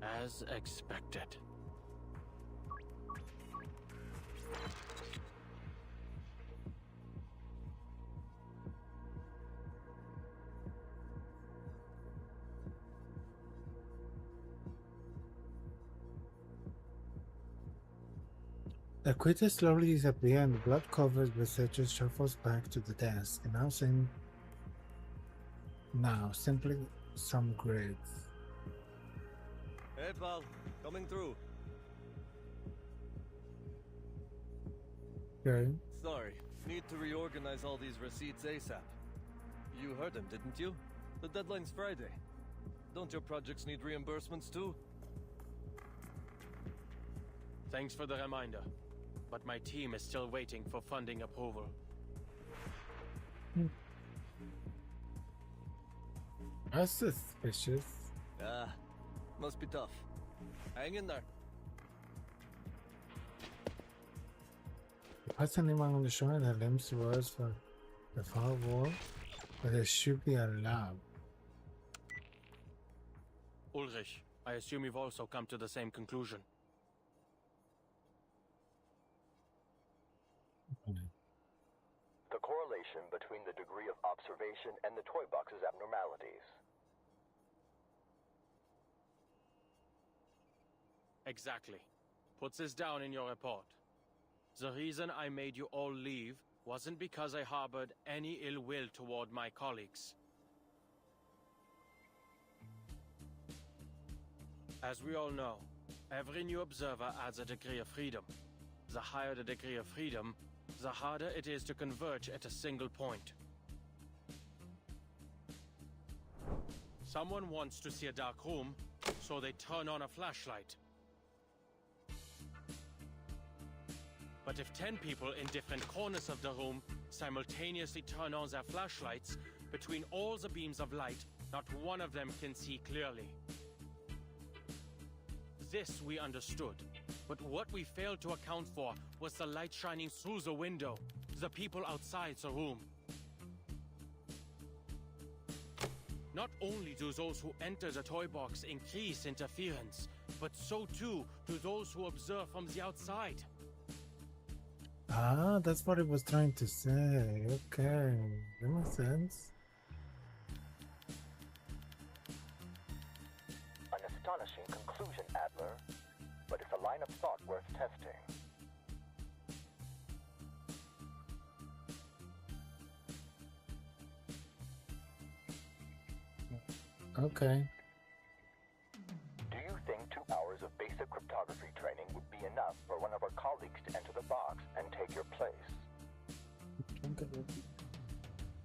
As expected. The critter slowly disappears and the blood-covered researcher shuffles back to the desk, announcing, "Now, simply some grids." Hey, pal. Coming through. Okay. Sorry. Need to reorganize all these receipts ASAP. You heard him, didn't you? The deadline's Friday. Don't your projects need reimbursements too? Thanks for the reminder, but my team is still waiting for funding approval. That's suspicious. Ah, must be tough. Hang in there. The person among the showing her limbs was for the far wall, but there should be a lab. Ulrich, I assume you've also come to the same conclusion. The correlation between the degree of observation and the toy box's abnormalities. Exactly. Put this down in your report. The reason I made you all leave wasn't because I harbored any ill will toward my colleagues. As we all know, every new observer adds a degree of freedom. The higher the degree of freedom, the harder it is to converge at a single point. Someone wants to see a dark room, so they turn on a flashlight. But if 10 people in different corners of the room simultaneously turn on their flashlights, between all the beams of light, not one of them can see clearly. This we understood, but what we failed to account for was the light shining through the window, the people outside the room. Not only do those who enter the toy box increase interference, but so too do those who observe from the outside. Ah, that's what it was trying to say. Okay, that makes sense. astonishing conclusion, Adler, but it's a line of thought worth testing. Okay. Do you think 2 hours of basic cryptography training would be enough for one of our colleagues to enter the box and take your place?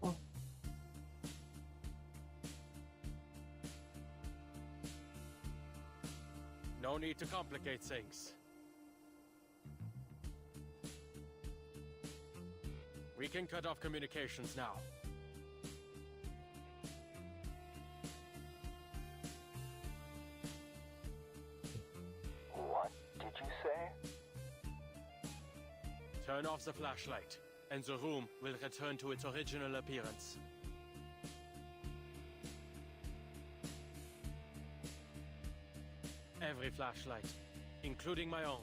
Oh. No need to complicate things. We can cut off communications now. What did you say? Turn off the flashlight, and the room will return to its original appearance. Every flashlight, including my own.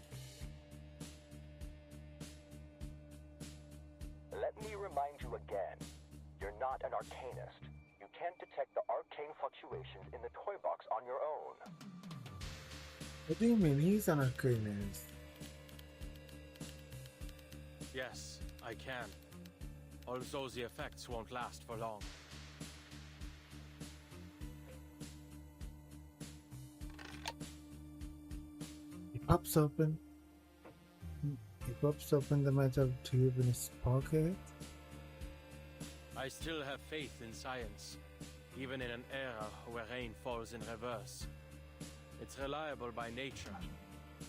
Let me remind you again. You're not an arcanist. You can't detect the arcane fluctuations in the toy box on your own. What do you mean he's an arcanist? Yes, I can. Although the effects won't last for long. He pops open the metal tube in his pocket. I still have faith in science, even in an era where rain falls in reverse. It's reliable by nature.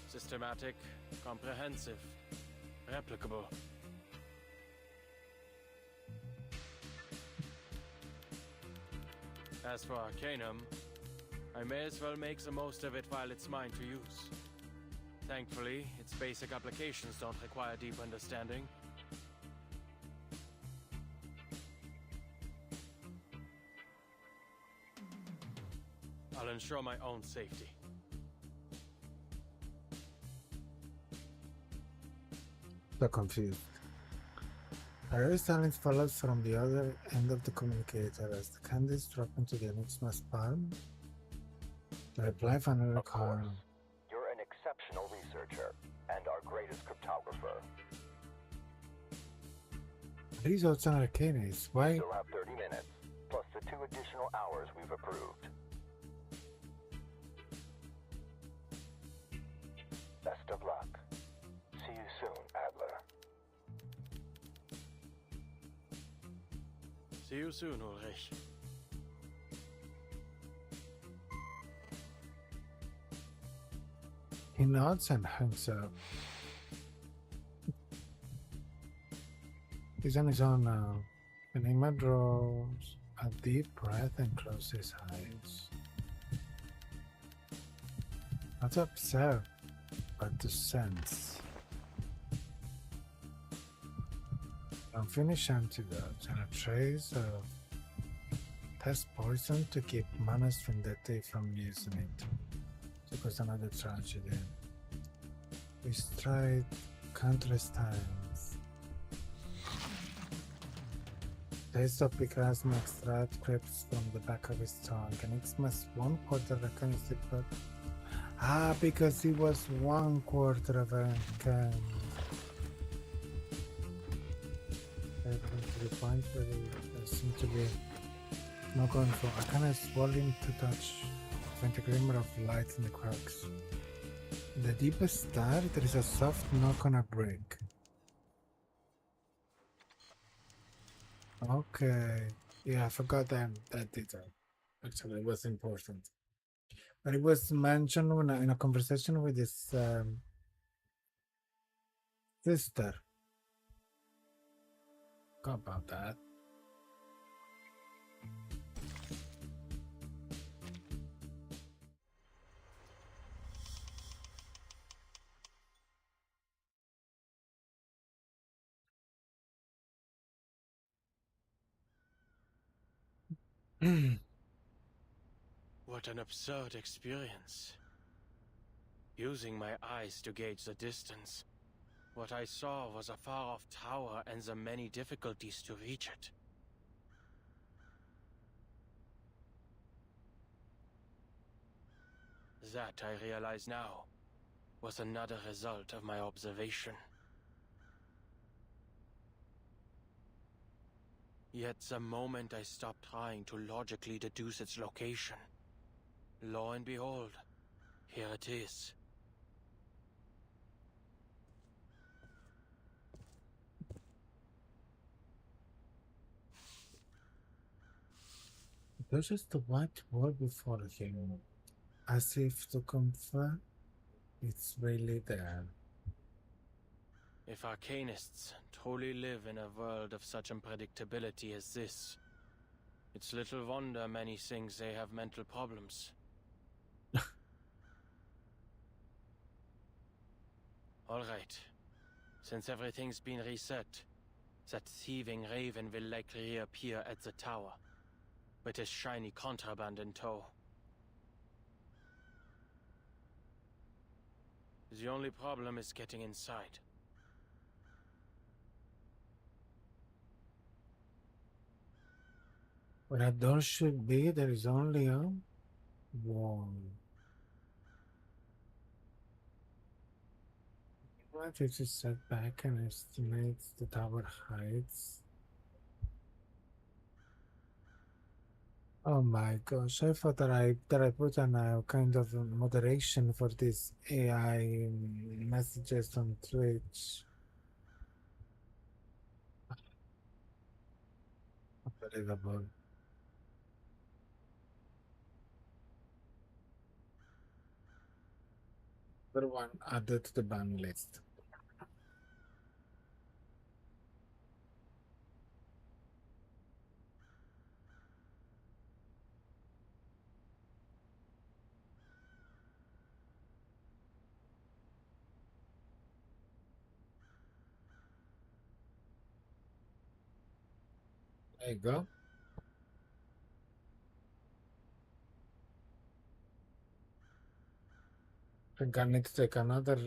Systematic, comprehensive, replicable. As for Arcanum, I may as well make the most of it while it's mine to use. Thankfully, its basic applications don't require deep understanding. I'll ensure my own safety. So confused. A silence follows from the other end of the communicator as the candies drop into the Enigma's palm. The reply finally recalls. You're an exceptional researcher and our greatest cryptographer. He's also an arcanist. Why? You'll have 30 minutes, plus the 2 additional hours we've approved. Best of luck. See you soon, Adler. See you soon, Ulrich. He nods and hangs up. He's on his own now. Enigma draws a deep breath and closes his eyes. Not to observe, but to sense. Unfinished antidotes and a trace of test poison to keep Manus Vendetta from using it. It was another tragedy. We tried countless times. Taste of plasma extract creeps from the back of his tongue, and it's must 1/4 mechanistic, but because he was 1/4 of a can. To the point where there seemed to be no going for. I kind of swallowing to touch. Find a glimmer of light in the cracks. In the deepest dark, there is a soft knock on a brick. Okay. Yeah, I forgot that detail. Actually, it was important. But it was mentioned in a conversation with his sister. Forgot about that. What an absurd experience. Using my eyes to gauge the distance, what I saw was a far-off tower and the many difficulties to reach it. That, I realize now, was another result of my observation. Yet the moment I stopped trying to logically deduce its location, lo and behold, here it is. There's just the white wall before him, as if to confirm it's really there. If arcanists truly live in a world of such unpredictability as this, it's little wonder many think they have mental problems. Alright, since everything's been reset, that thieving raven will likely reappear at the tower, with his shiny contraband in tow. The only problem is getting inside. Where a door should be, there is only a wall. What if you set back and estimates the tower heights? Oh my gosh, I thought that I put on a kind of moderation for these AI messages on Twitch. Unbelievable. Other one added to the ban list. There you go. I think I need to take another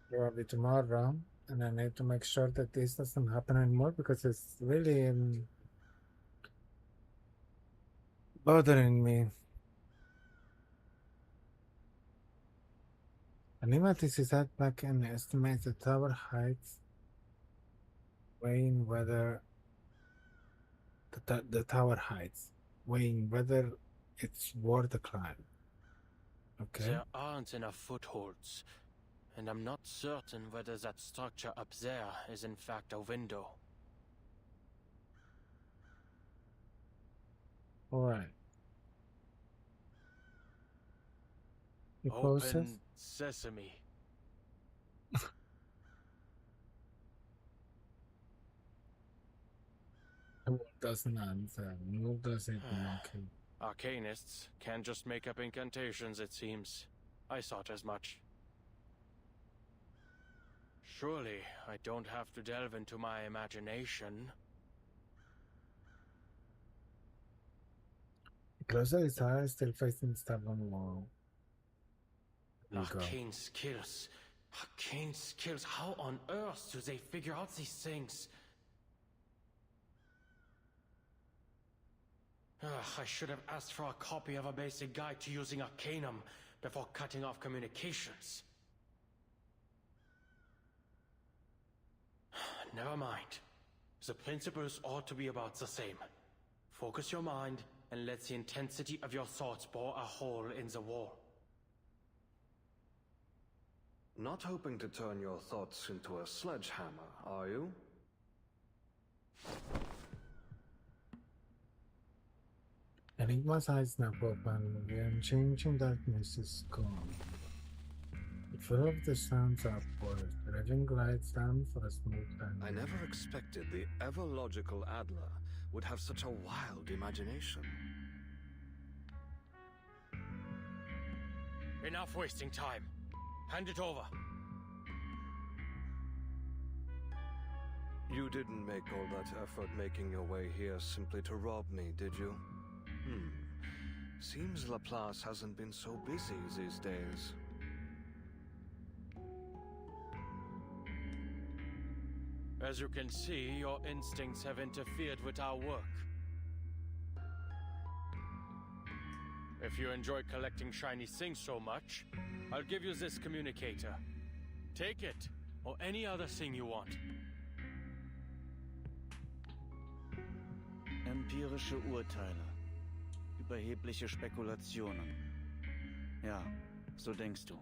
probably tomorrow, and I need to make sure that this doesn't happen anymore because it's really bothering me. Enigma is set back and estimates the tower heights, weighing whether the tower heights, weighing whether it's worth the climb. Okay. There aren't enough footholds, and I'm not certain whether that structure up there is in fact a window. Alright. Open sesame. Doesn't answer. No, does it okay. Arcanists can't just make up incantations, it seems. I thought as much. Surely, I don't have to delve into my imagination. Closer his eyes, still facing stubborn wall. Arcane skills. Arcane skills. How on earth do they figure out these things? I should have asked for a copy of a basic guide to using Arcanum before cutting off communications. Never mind. The principles ought to be about the same. Focus your mind and let the intensity of your thoughts bore a hole in the wall. Not hoping to turn your thoughts into a sledgehammer, are you? Enigma's eyes now open. The unchanging darkness is gone. The flow of the sounds upward. The raving glides down for a smooth landing. I never expected the ever-logical Adler would have such a wild imagination. Enough wasting time. Hand it over. You didn't make all that effort making your way here simply to rob me, did you? Seems Laplace hasn't been so busy these days. As you can see, your instincts have interfered with our work. If you enjoy collecting shiny things so much, I'll give you this communicator. Take it, or any other thing you want. Empirische Urteile. Überhebliche Spekulationen. Ja, so denkst du.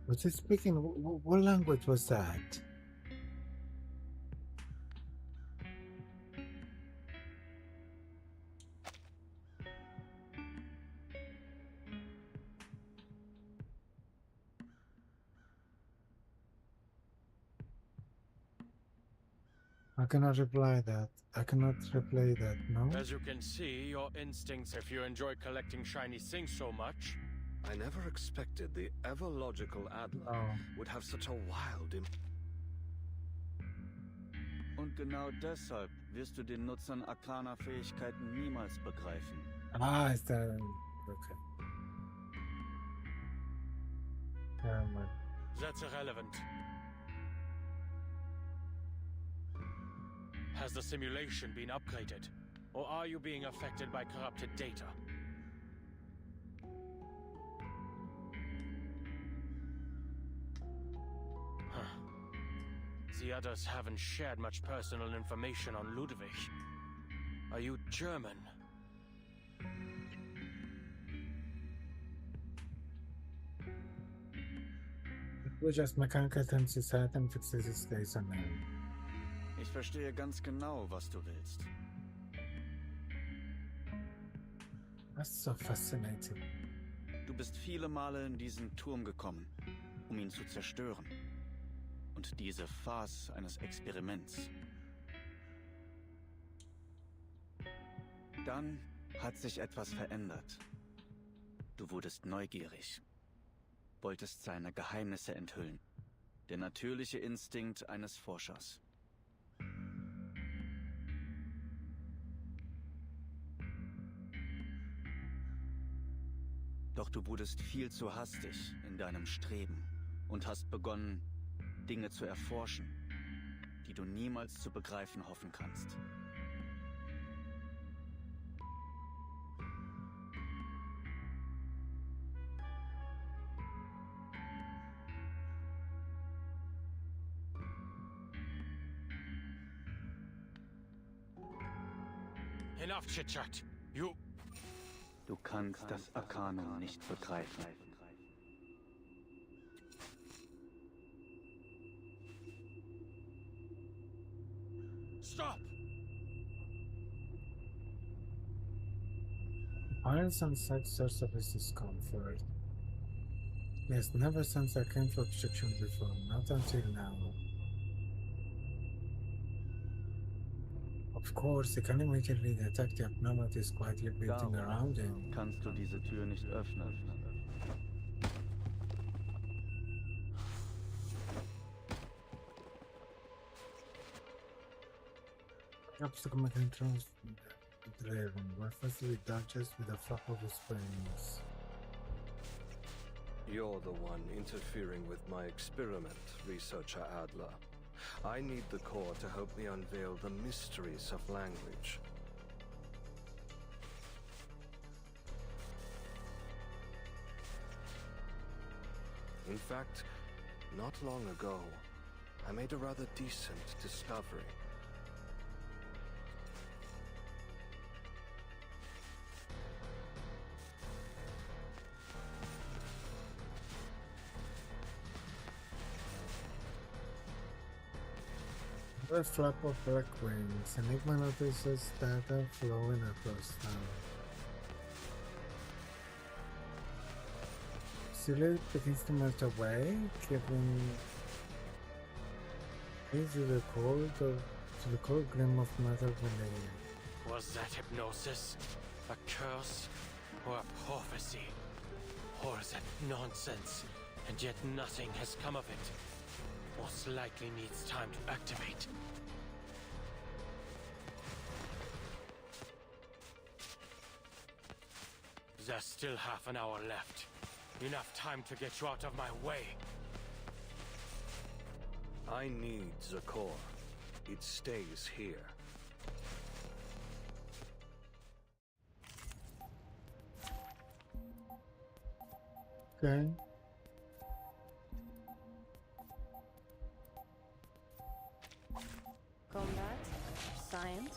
Was he speaking? What language was that? I cannot reply that. I cannot replay that, no? As you can see, your instincts, if you enjoy collecting shiny things so much. I never expected the ever-logical Adler would have such a wild Und genau deshalb wirst du den Nutzern arkaner Fähigkeiten niemals begreifen. Ah, ist der... Okay. That's irrelevant. Has the simulation been upgraded? Or are you being affected by corrupted data? The others haven't shared much personal information on Ludwig. Are you German? We just mechanical turns his head and fixes his face on him. Ich verstehe ganz genau, was du willst. That's so fascinating. Du bist viele Male in diesen Turm gekommen, um ihn zu zerstören. Und diese Farce eines Experiments. Dann hat sich etwas verändert. Du wurdest neugierig. Wolltest seine Geheimnisse enthüllen. Der natürliche Instinkt eines Forschers. Doch du wurdest viel zu hastig in deinem Streben und hast begonnen, Dinge zu erforschen, die du niemals zu begreifen hoffen kannst. Enough chit-chat. You... Du kannst das Arkanum nicht begreifen. Stop! Find some such source of his discomfort. He has never sensed a kind of obstruction before, not until now. Of course, he can immediately detect the abnormalities quietly building around him. Kannst du diese Tür nicht öffnen? Obstacle mechanisms driven, were firstly dodges with a flap of his wings. You're the one interfering with my experiment, Researcher Adler. I need the core to help me unveil the mysteries of language. In fact, not long ago, I made a rather decent discovery. A flap of black wings, Enigma notices data flowing across town. Slowly it begins to melt away, giving way to the cold gleam of metal beneath. Was that hypnosis? A curse? Or a prophecy? Or is that nonsense? And yet nothing has come of it. Most likely needs time to activate. There's still half an hour left. Enough time to get you out of my way. I need the core. It stays here. Okay. Combat, science,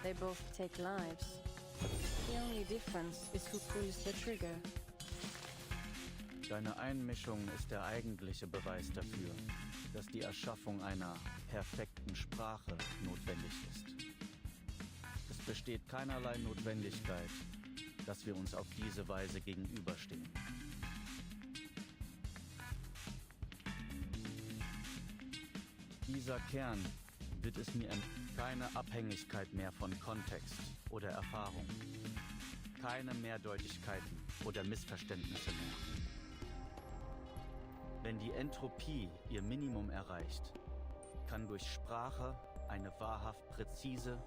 they both take lives. The only difference is who pulls the trigger. Deine Einmischung ist der eigentliche Beweis dafür, dass die Erschaffung einer perfekten Sprache notwendig ist. Es besteht keinerlei Notwendigkeit, dass wir uns auf diese Weise gegenüberstehen. Dieser Kern wird es mir keine Abhängigkeit mehr von Kontext oder Erfahrung, keine Mehrdeutigkeiten oder Missverständnisse mehr. Wenn die Entropie ihr Minimum erreicht, kann durch Sprache eine wahrhaft präzise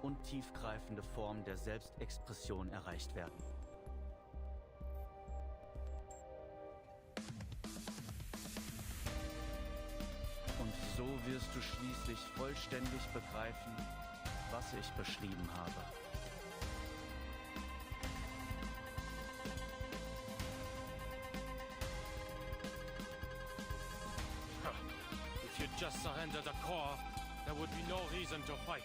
und tiefgreifende Form der Selbstexpression erreicht werden. Und so wirst du schließlich vollständig begreifen, was ich beschrieben habe. If you just surrender the core, there would be no reason to fight.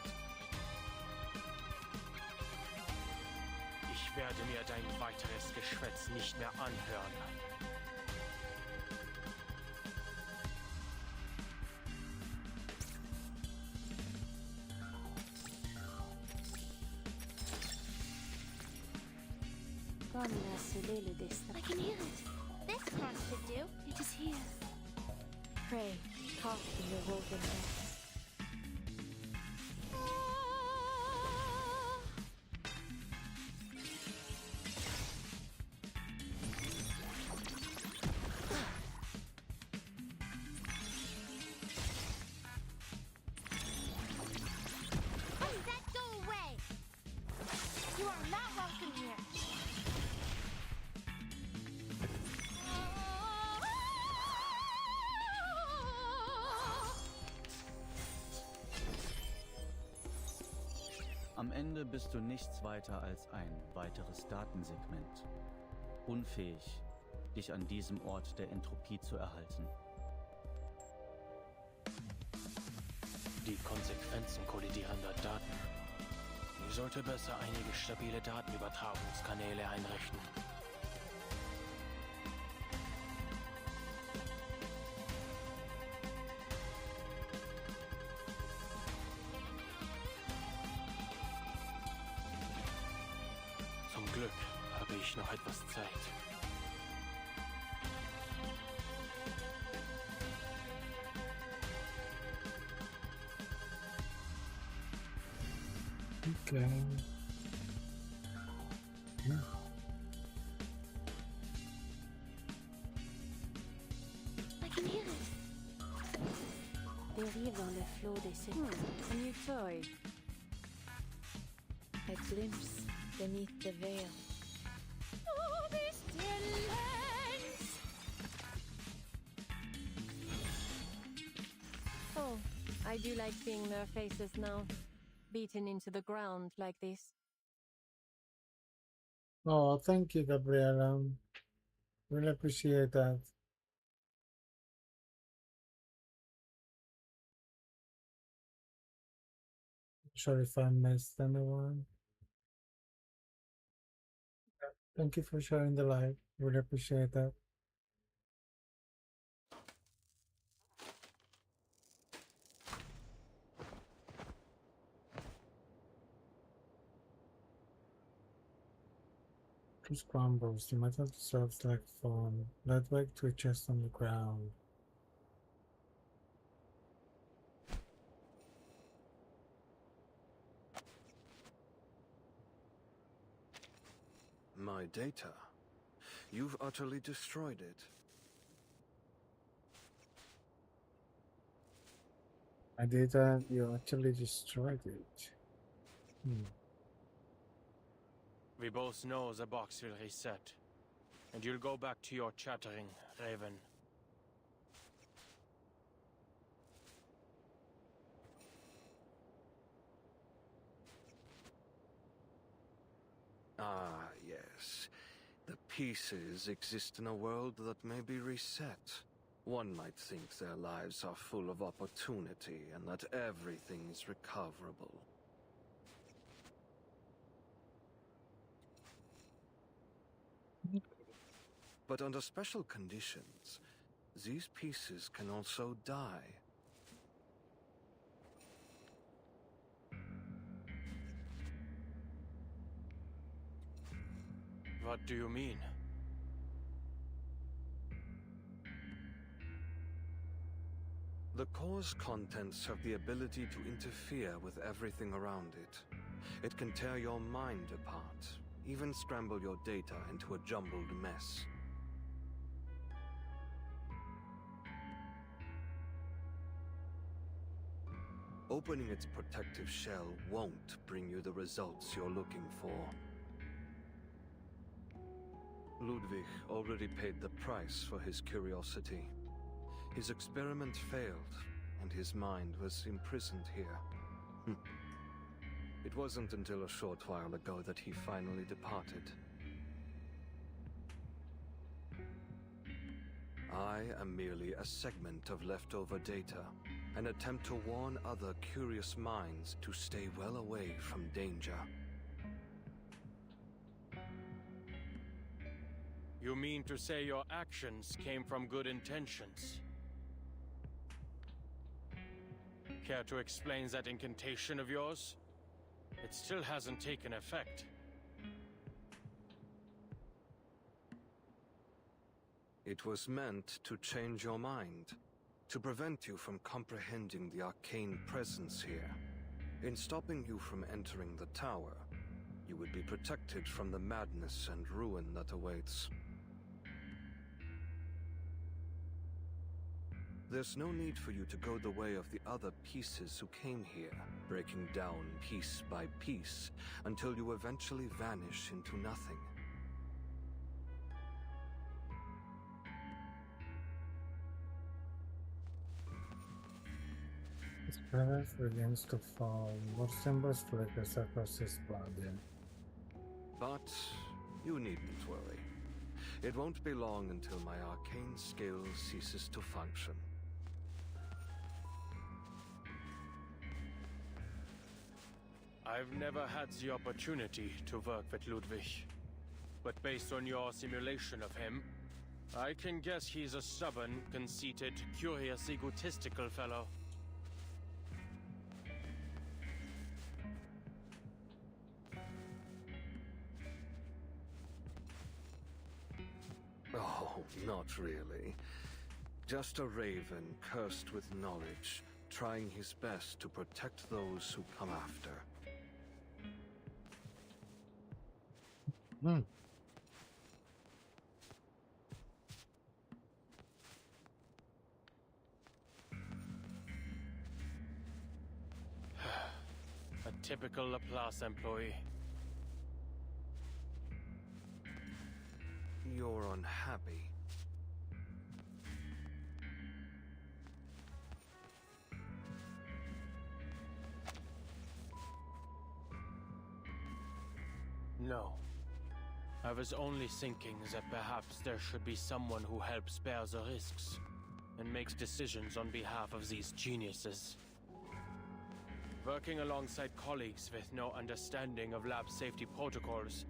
Ich werde mir dein weiteres Geschwätz nicht mehr anhören. I can hear it. This cross should do. It is here. Pray, talk in your woven nest. Let that go away. You are not welcome here. Am Ende bist du nichts weiter als ein weiteres Datensegment. Unfähig, dich an diesem Ort der Entropie zu erhalten. Die Konsequenzen kollidierender Daten. Ich sollte besser einige stabile Datenübertragungskanäle einrichten. Zum Glück habe ich noch etwas Zeit. Okay. I can hear it. They live on the floor, they say. A new toy. A glimpse beneath the veil. Oh, this dear lands. Oh, I do like seeing their faces now, beaten into the ground like this. Oh, thank you, Gabriela. Really appreciate that. Sorry if I missed anyone. Thank you for sharing the live. Really appreciate that. Two scrambles. The metal serves like foam. Led back to a chest on the ground. My data? You've utterly destroyed it. My data, you actually destroyed it. We both know the box will reset, and you'll go back to your chattering, Raven. Ah, yes. The pieces exist in a world that may be reset. One might think their lives are full of opportunity and that everything is recoverable. But under special conditions, these pieces can also die. What do you mean? The core's contents have the ability to interfere with everything around it. It can tear your mind apart, even scramble your data into a jumbled mess. Opening its protective shell won't bring you the results you're looking for. Ludwig already paid the price for his curiosity. His experiment failed, and his mind was imprisoned here. It wasn't until a short while ago that he finally departed. I am merely a segment of leftover data, an attempt to warn other curious minds to stay well away from danger. You mean to say your actions came from good intentions? Care to explain that incantation of yours? It still hasn't taken effect. It was meant to change your mind, to prevent you from comprehending the arcane presence here. In stopping you from entering the tower, you would be protected from the madness and ruin that awaits. There's no need for you to go the way of the other pieces who came here, breaking down piece by piece, until you eventually vanish into nothing. His presence begins to fall. More symbols flickers across his body. But you needn't worry. It won't be long until my arcane skill ceases to function. I've never had the opportunity to work with Ludwig. But based on your simulation of him, I can guess he's a stubborn, conceited, curious, egotistical fellow. Oh, not really. Just a raven cursed with knowledge, trying his best to protect those who come after. A typical Laplace employee. You're unhappy. No. I was only thinking that perhaps there should be someone who helps bear the risks and makes decisions on behalf of these geniuses. Working alongside colleagues with no understanding of lab safety protocols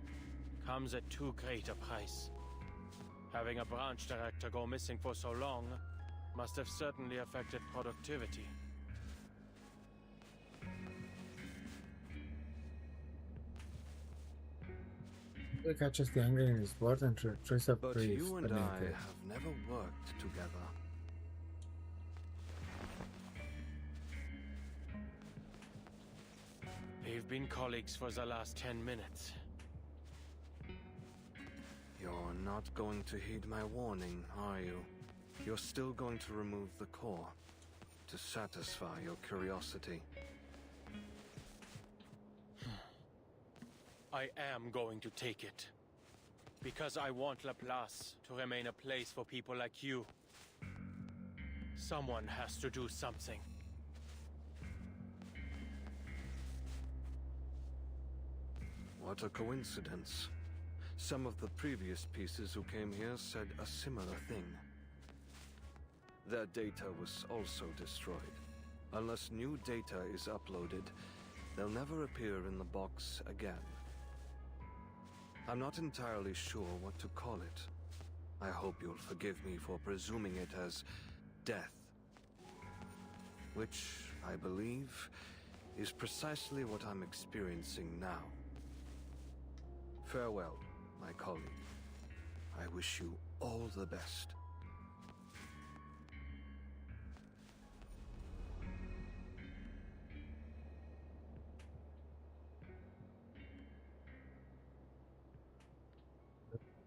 comes at too great a price. Having a branch director go missing for so long must have certainly affected productivity. He catches the anger in his blood and retrieves a But brief you and beneath I it. have never worked together. We've been colleagues for the last 10 minutes. You're not going to heed my warning, are you? You're still going to remove the core to satisfy your curiosity. I am going to take it. Because I want Laplace to remain a place for people like you. Someone has to do something. What a coincidence. Some of the previous pieces who came here said a similar thing. Their data was also destroyed. Unless new data is uploaded, they'll never appear in the box again. I'm not entirely sure what to call it. I hope you'll forgive me for presuming it as death. Which, I believe, is precisely what I'm experiencing now. Farewell, my colleague. I wish you all the best.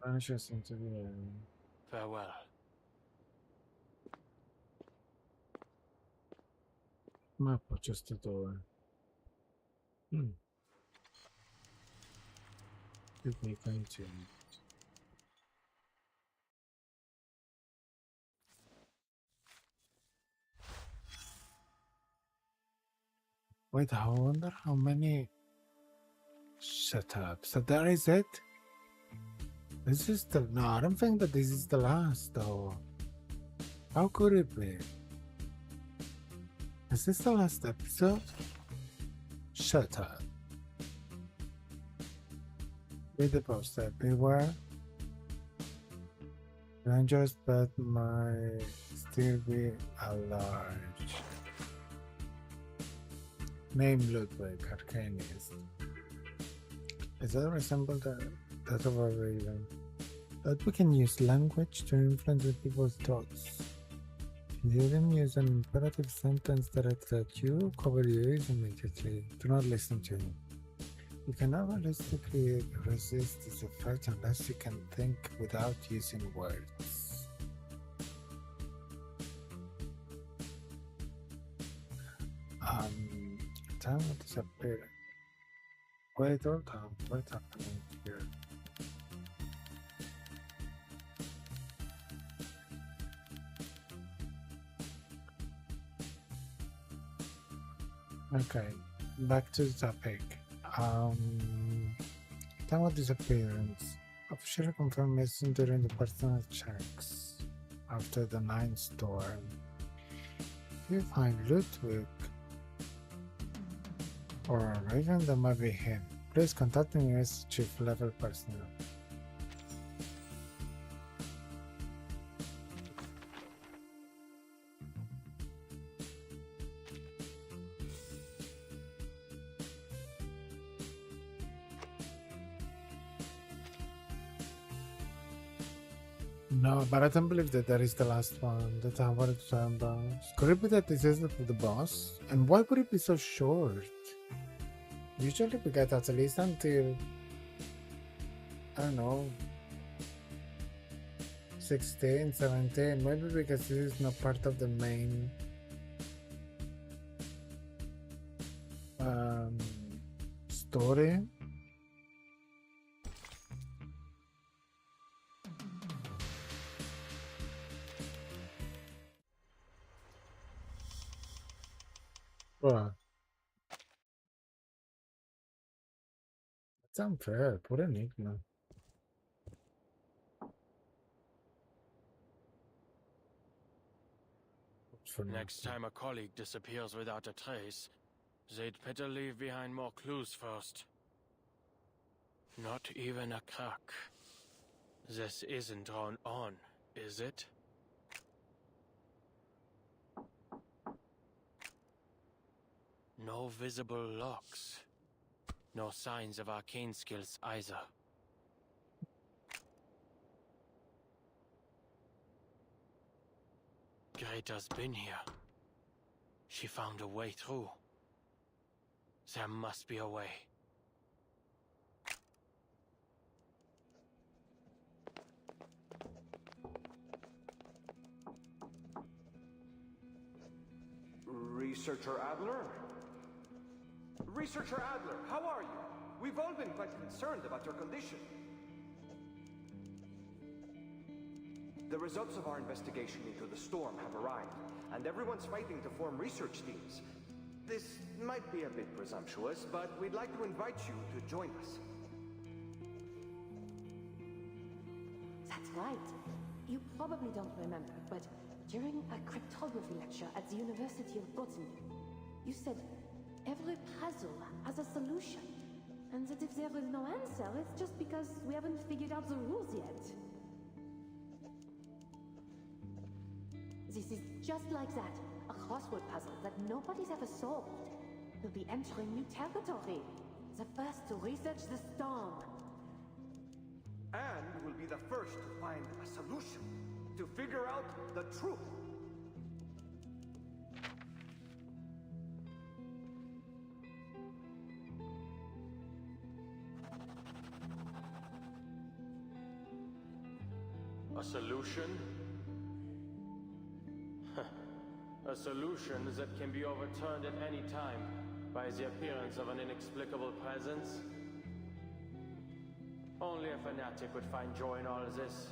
Vanishes into the air. Farewell. Map or just a door? Give me continue. Wait, I wonder how many. Shut up. So that is it? This is the. No, I don't think that this is the last, though. How could it be? Is this the last episode? Shut up. Read the post everywhere. Dangerous, but might still be a large. Name Ludwig, Arcanist. Does that resemble that of a raven? That we can use language to influence people's thoughts. If you didn't use an imperative sentence directed at you, cover your ears immediately. Do not listen to him. You cannot realistically resist this effect unless you can think without using words. Time will disappear. Wait, hold on. What's happening here? Okay, back to the topic. Time of disappearance. Officially confirmed missing during the personal checks after the 9th storm. If you find Ludwig or a raven, that might be him. Please contact the nearest chief level personnel. No, but I don't believe that is the last one. That's how I wanted to talk about. Could it be that this is the boss? And why would it be so short? Usually we get at least until, I don't know, 16, 17, maybe because this is not part of the main story. What? It's unfair. Poor Enigma. Next time a colleague disappears without a trace, they'd better leave behind more clues first. Not even a crack. This isn't drawn on, is it? No visible locks. No signs of arcane skills either. Greta's been here. She found a way through. There must be a way. Researcher Adler? Researcher Adler, how are you? We've all been quite concerned about your condition. The results of our investigation into the storm have arrived, and everyone's fighting to form research teams. This might be a bit presumptuous, but we'd like to invite you to join us. right. You probably don't remember, but during a cryptography lecture at the University of Göttingen, you said every puzzle has a solution, and that if there is no answer, it's just because we haven't figured out the rules yet. This is just like that, a crossword puzzle that nobody's ever solved. We'll be entering new territory, the first to research the storm. And we'll be the first to find a solution, to figure out the truth. A solution? A solution that can be overturned at any time by the appearance of an inexplicable presence? Only a fanatic would find joy in all this.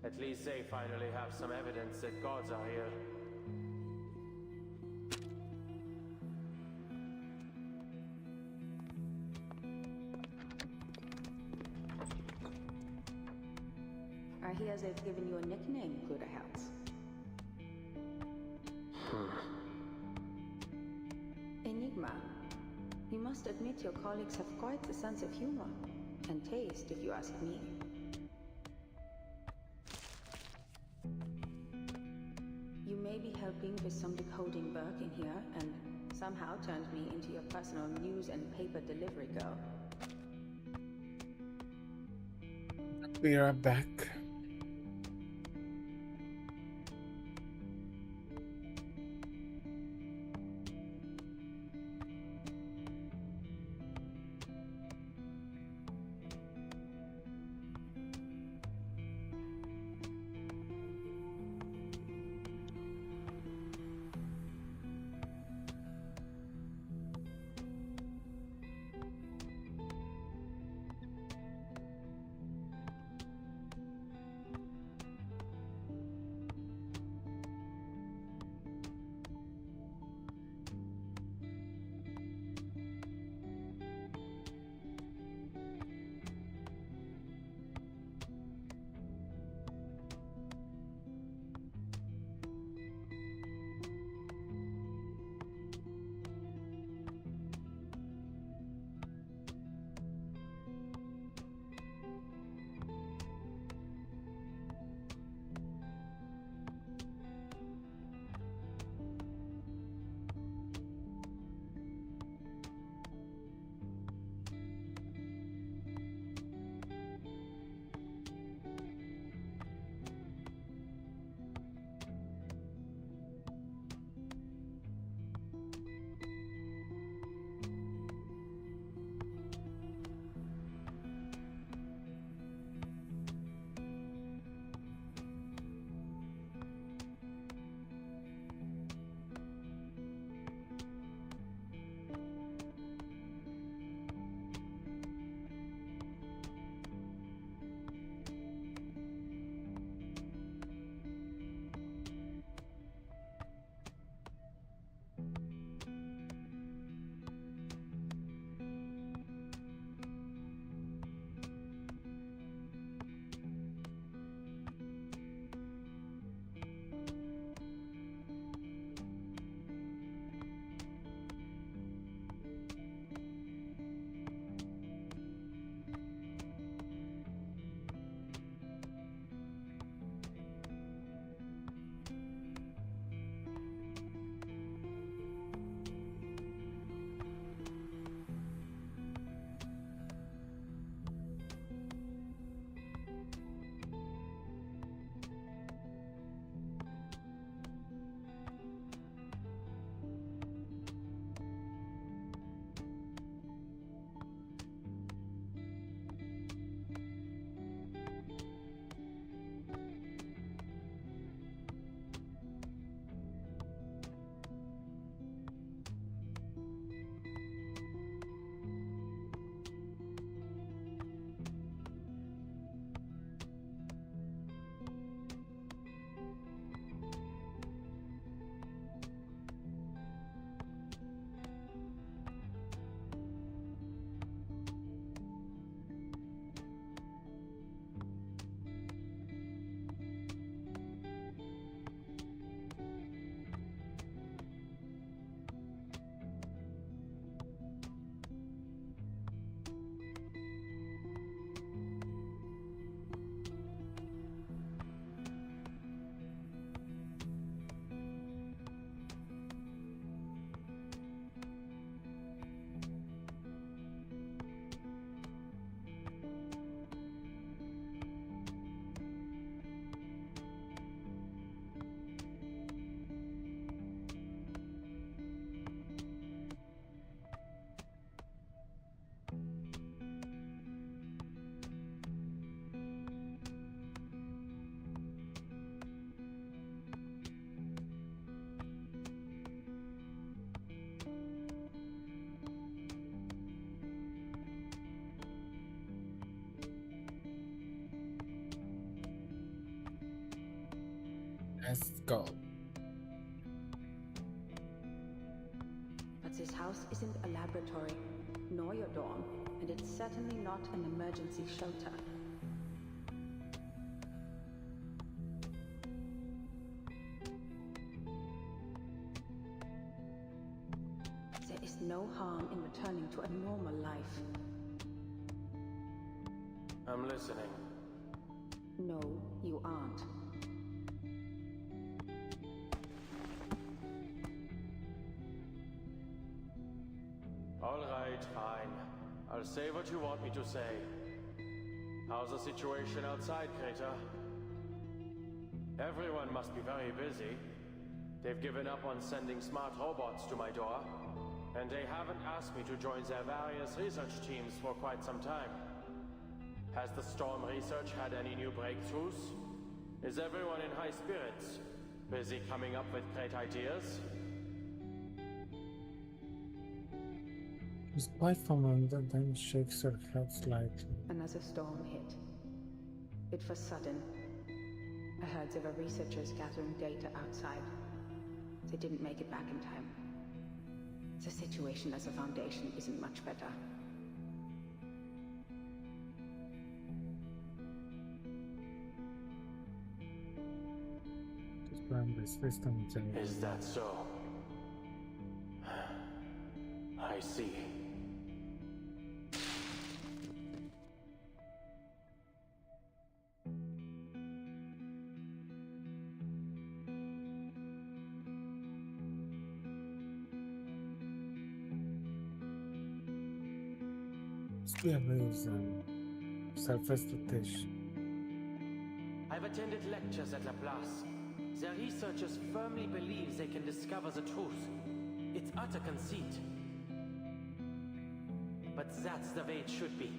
At least they finally have some evidence that gods are here. I hear they've given you a nickname, Guuuuuys. Enigma. You must admit your colleagues have quite a sense of humor. And taste, if you ask me. You may be helping with some decoding work in here, and somehow turned me into your personal news and paper delivery girl. We are back. Let's go. But this house isn't a laboratory, nor your dorm, and it's certainly not an emergency shelter. There is no harm in returning to a normal life. I'm listening. No, you aren't. All right, fine. I'll say what you want me to say. How's the situation outside, Crater? Everyone must be very busy. They've given up on sending smart robots to my door, and they haven't asked me to join their various research teams for quite some time. Has the Storm research had any new breakthroughs? Is everyone in high spirits? Busy coming up with great ideas? She's quite familiar, then shakes her head slightly. Another storm hit. It was sudden. I heard there were researchers gathering data outside. They didn't make it back in time. The situation as a foundation isn't much better. Is that so? I see. Must be amazing. Self-expectation. I've attended lectures at Laplace. Their researchers firmly believe they can discover the truth. It's utter conceit. But that's the way it should be.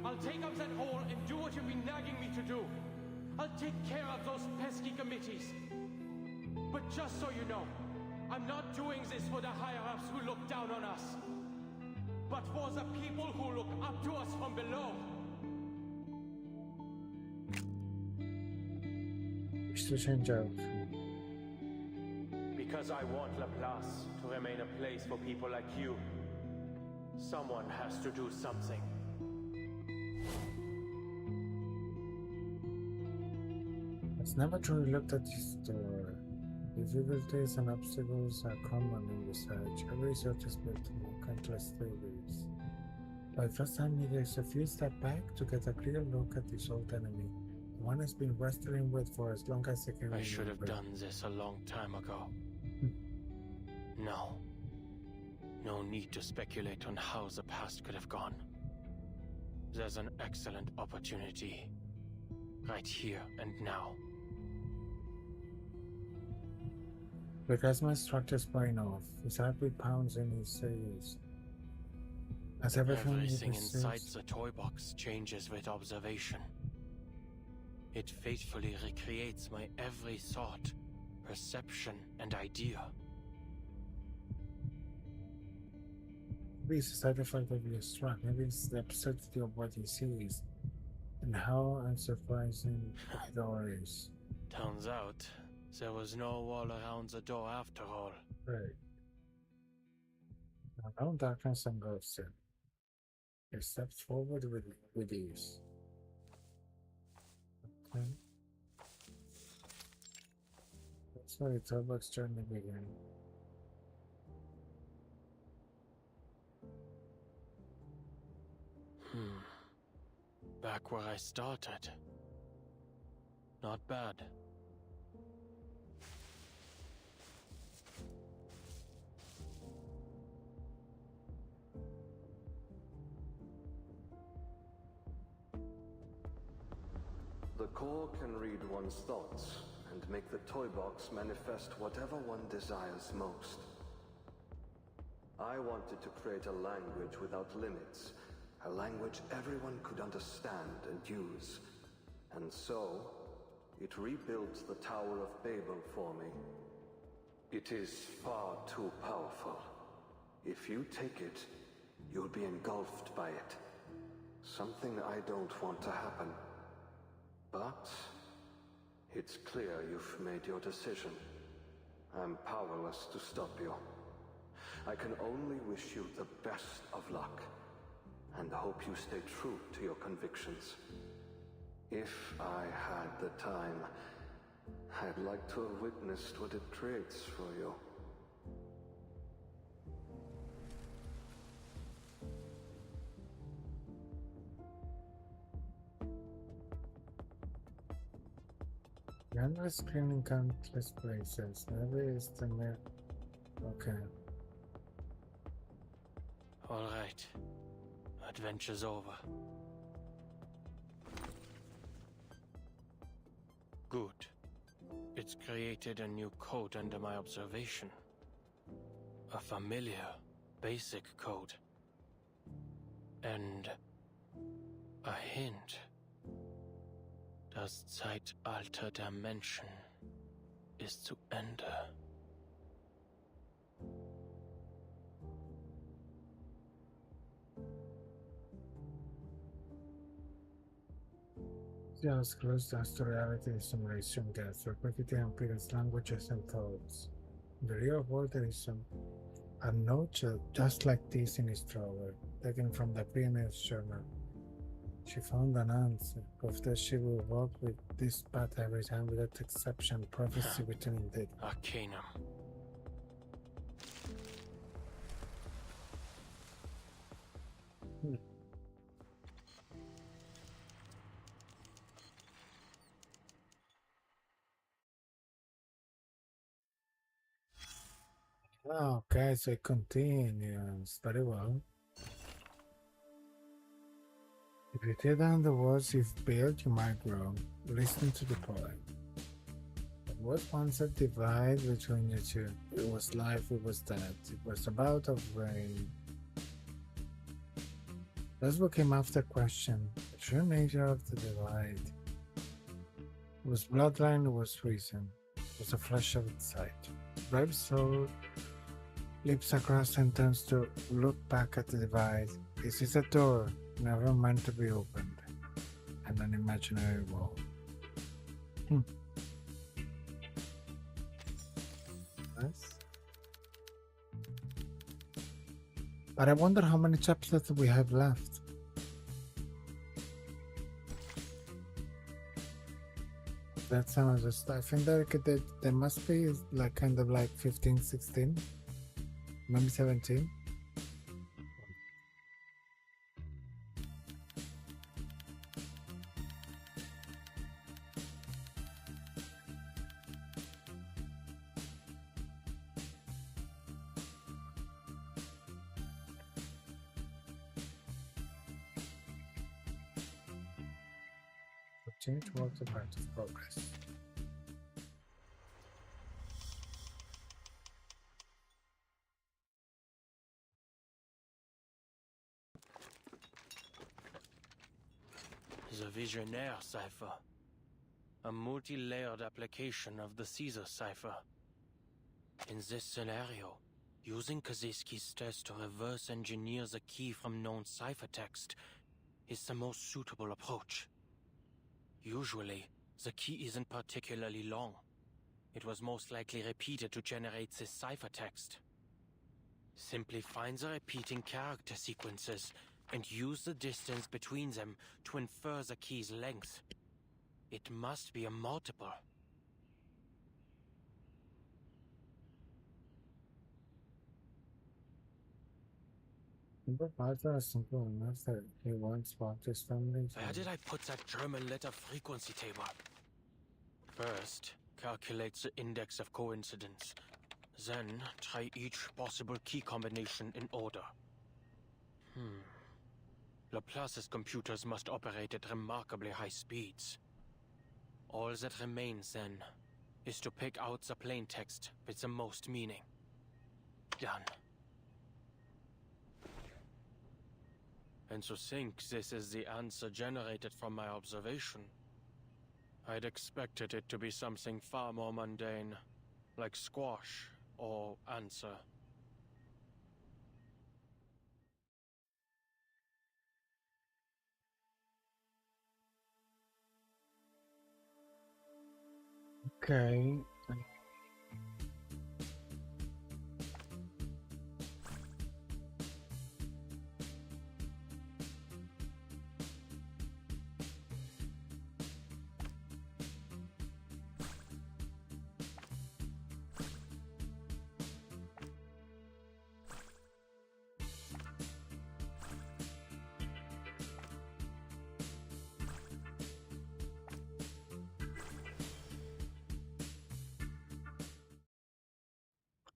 I'll take up that hole and do what you've been nagging me to do. I'll take care of those pesky committees. But just so you know, I'm not doing this for the higher-ups who look down on us, but for the people who look up to us from below. To change out. Because I want Laplace to remain a place for people like you. Someone has to do something. I've never truly looked at this door. Difficulties and obstacles are common in research. Every research is built on countless theories. But first time needs a few steps back to get a clear look at this old enemy. One has been wrestling with for as long as I can remember. I should have done this a long time ago. No. No need to speculate on how the past could have gone. There's an excellent opportunity. Right here and now. Because my structure's brain off, his heartbeat pounds in his ears. As everything inside the toy box changes with observation. It faithfully recreates my every thought, perception, and idea. Maybe it's a side effect of your struck. Maybe it's the absurdity of what he sees, and how unsurprising the door is. Turns out, there was no wall around the door after all. Right. Now darkness engulfs him. He steps forward with ease. Okay. That's where the toolbox journey began. Back where I started. Not bad. The core can read one's thoughts and make the toy box manifest whatever one desires most. I wanted to create a language without limits, a language everyone could understand and use. And so, it rebuilt the Tower of Babel for me. It is far too powerful. If you take it, you'll be engulfed by it. Something I don't want to happen. But it's clear you've made your decision. I'm powerless to stop you. I can only wish you the best of luck, and hope you stay true to your convictions. If I had the time, I'd like to have witnessed what it creates for you. Genre screen in countless places. Never is the mere. Okay. All right. Adventure's over. Good. It's created a new code under my observation. A familiar, basic code. And a hint. Das Zeitalter der Menschen ist zu Ende. Yeah, as close as to reality is simulation gets, repeating appearance languages and thoughts. In the real world, there is a note just like this in his drawer, taken from the previous journal. She found an answer. Of that she will walk with this path every time without exception, prophecy written in dead. Arcanum. Okay, so it continues. Very well. If you tear down the walls you've built, you might grow. Listen to the poem. There was once a divide between you two. It was life, it was death. It was about of rain. That's what came after question. The true nature of the divide. It was bloodline, it was reason. It was a flash of its sight. Brave soul leaps across and turns to look back at the divide. This is a door never meant to be opened, and an imaginary wall. Nice. But I wonder how many chapters we have left. That sounds just, I think that there must be like kind of like 15, 16, maybe 17. Continue towards the path of progress. The Visionaire cipher. A multi-layered application of the Caesar cipher. In this scenario, using Kaczynski's test to reverse engineer the key from known ciphertext is the most suitable approach. Usually, the key isn't particularly long. It was most likely repeated to generate this ciphertext. Simply find the repeating character sequences and use the distance between them to infer the key's length. It must be a multiple. Simple parts are simple enough that he wants his family. Where did I put that German letter frequency table? First, calculate the index of coincidence. Then, try each possible key combination in order. Laplace's computers must operate at remarkably high speeds. All that remains, then, is to pick out the plain text with the most meaning. Done. And to think this is the answer generated from my observation. I'd expected it to be something far more mundane, like squash or answer. Okay.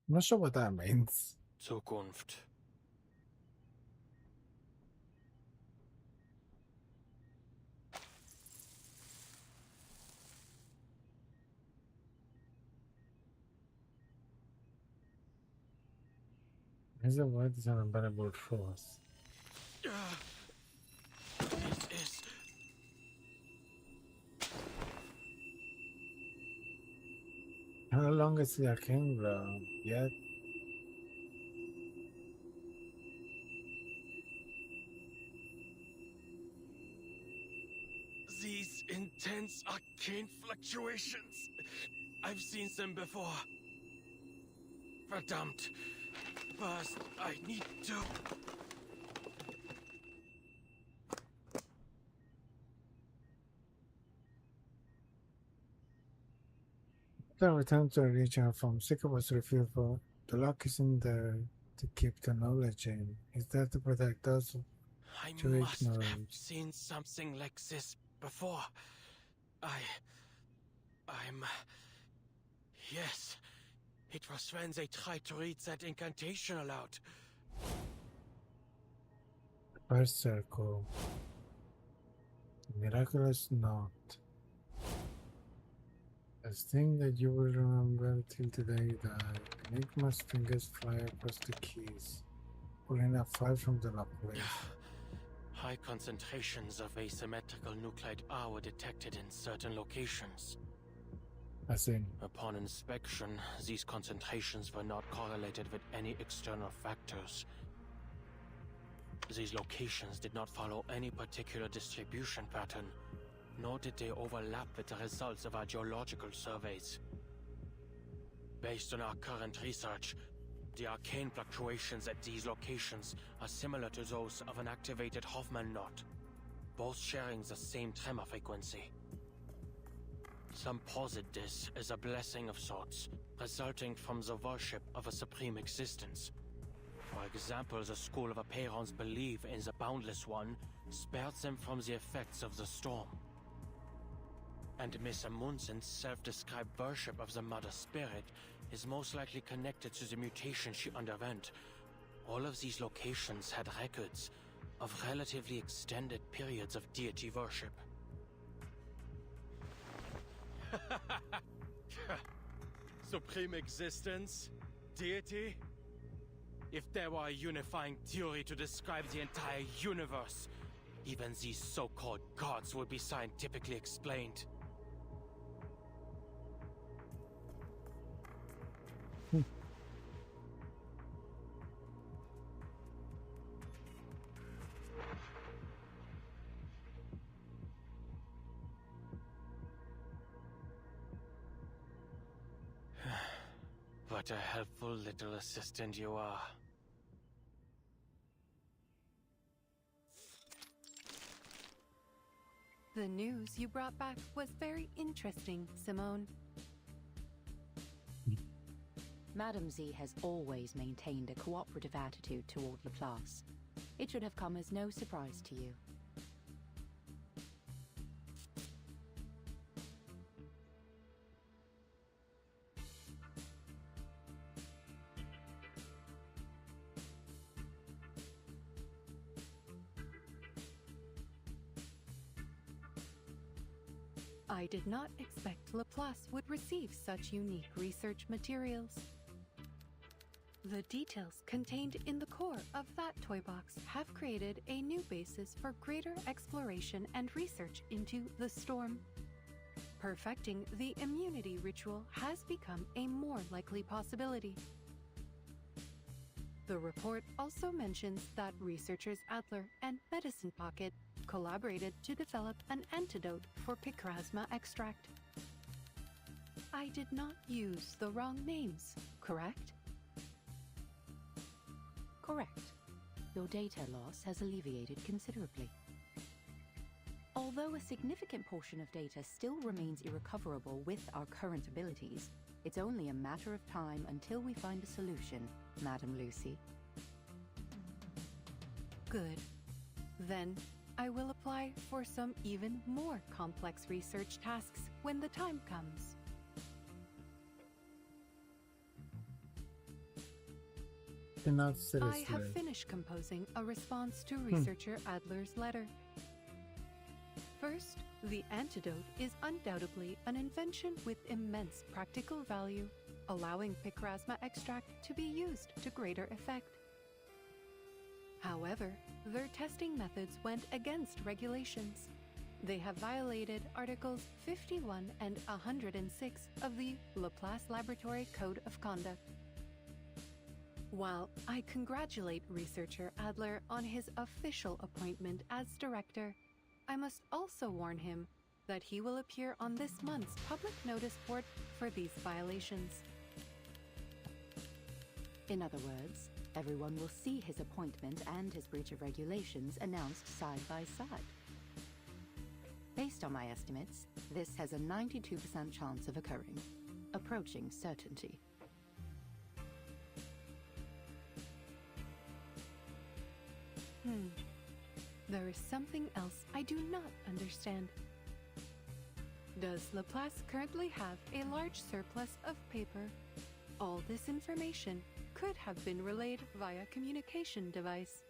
I'm not sure what that means. Zukunft. Is the word is an unbearable force? It is. How long is the arcane grow yet? These intense arcane fluctuations. I've seen them before. Verdammt. First, I need to... Then return to the regional form. Seeker was revealed for the lock isn't there to keep the knowledge in. It's there to protect those I to must have ignorance. seen something like this before. I'm... Yes. It was when they tried to read that incantation aloud. First circle. Miraculous note. A thing that you will remember till the day you die. Enigma's fingers fly across the keys, pulling up file from the lock place. High concentrations of asymmetrical nuclide R were detected in certain locations. As in, upon inspection, these concentrations were not correlated with any external factors. These locations did not follow any particular distribution pattern, nor did they overlap with the results of our geological surveys. Based on our current research, the arcane fluctuations at these locations are similar to those of an activated Hoffman knot, both sharing the same tremor frequency. Some posit this as a blessing of sorts, resulting from the worship of a supreme existence. For example, the School of Aperons believe in the Boundless One spared them from the effects of the storm. And Miss Amundsen's self-described worship of the Mother Spirit is most likely connected to the mutation she underwent. All of these locations had records of relatively extended periods of deity worship. Supreme existence? Deity? If there were a unifying theory to describe the entire universe, even these so-called gods would be scientifically explained. What a helpful little assistant you are. The news you brought back was very interesting, Simone. Madame Z has always maintained a cooperative attitude toward Laplace. It should have come as no surprise to you. I did not expect Laplace would receive such unique research materials. The details contained in the core of that toy box have created a new basis for greater exploration and research into the storm. Perfecting the immunity ritual has become a more likely possibility. The report also mentions that researchers Adler and Medicine Pocket collaborated to develop an antidote for Picrasma extract. I did not use the wrong names, correct? Correct. Your data loss has alleviated considerably. Although a significant portion of data still remains irrecoverable with our current abilities, it's only a matter of time until we find a solution, Madam Lucy. Good. Then, I will apply for some even more complex research tasks when the time comes. Cannot I have finished composing a response to researcher Adler's letter. First, the antidote is undoubtedly an invention with immense practical value, allowing picrasma extract to be used to greater effect. However, their testing methods went against regulations. They have violated Articles 51 and 106 of the Laplace Laboratory Code of Conduct. While I congratulate researcher Adler on his official appointment as director, I must also warn him that he will appear on this month's public notice board for these violations. In other words, everyone will see his appointment and his breach of regulations announced side by side. Based on my estimates, this has a 92% chance of occurring, approaching certainty. There is something else I do not understand. Does Laplace currently have a large surplus of paper? All this information could have been relayed via communication device.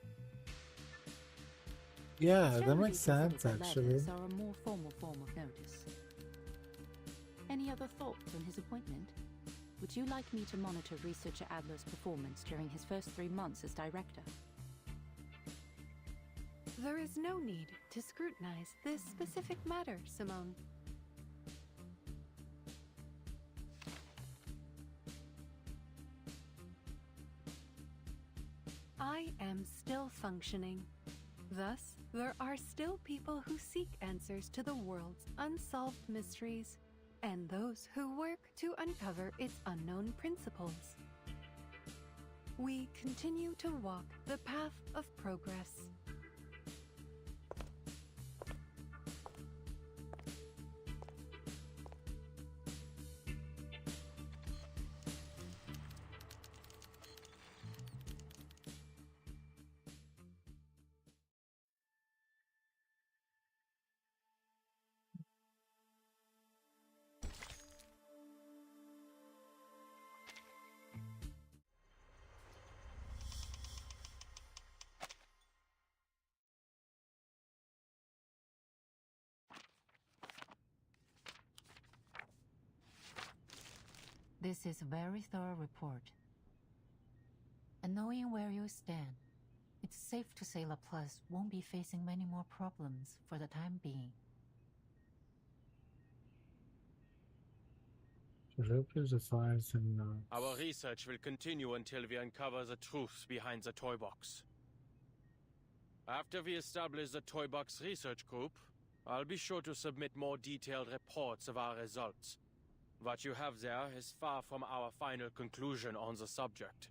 Yeah, that Generally makes sense considered actually. letters are a more formal form of notice. Any other thoughts on his appointment? Would you like me to monitor researcher Adler's performance during his first 3 months as director? There is no need to scrutinize this specific matter, Simone. I am still functioning. Thus, there are still people who seek answers to the world's unsolved mysteries, and those who work to uncover its unknown principles. We continue to walk the path of progress. This is a very thorough report. And knowing where you stand, it's safe to say Laplace won't be facing many more problems for the time being. Replace the files and Our research will continue until we uncover the truth behind the toy box. After we establish the toy box research group, I'll be sure to submit more detailed reports of our results. What you have there is far from our final conclusion on the subject,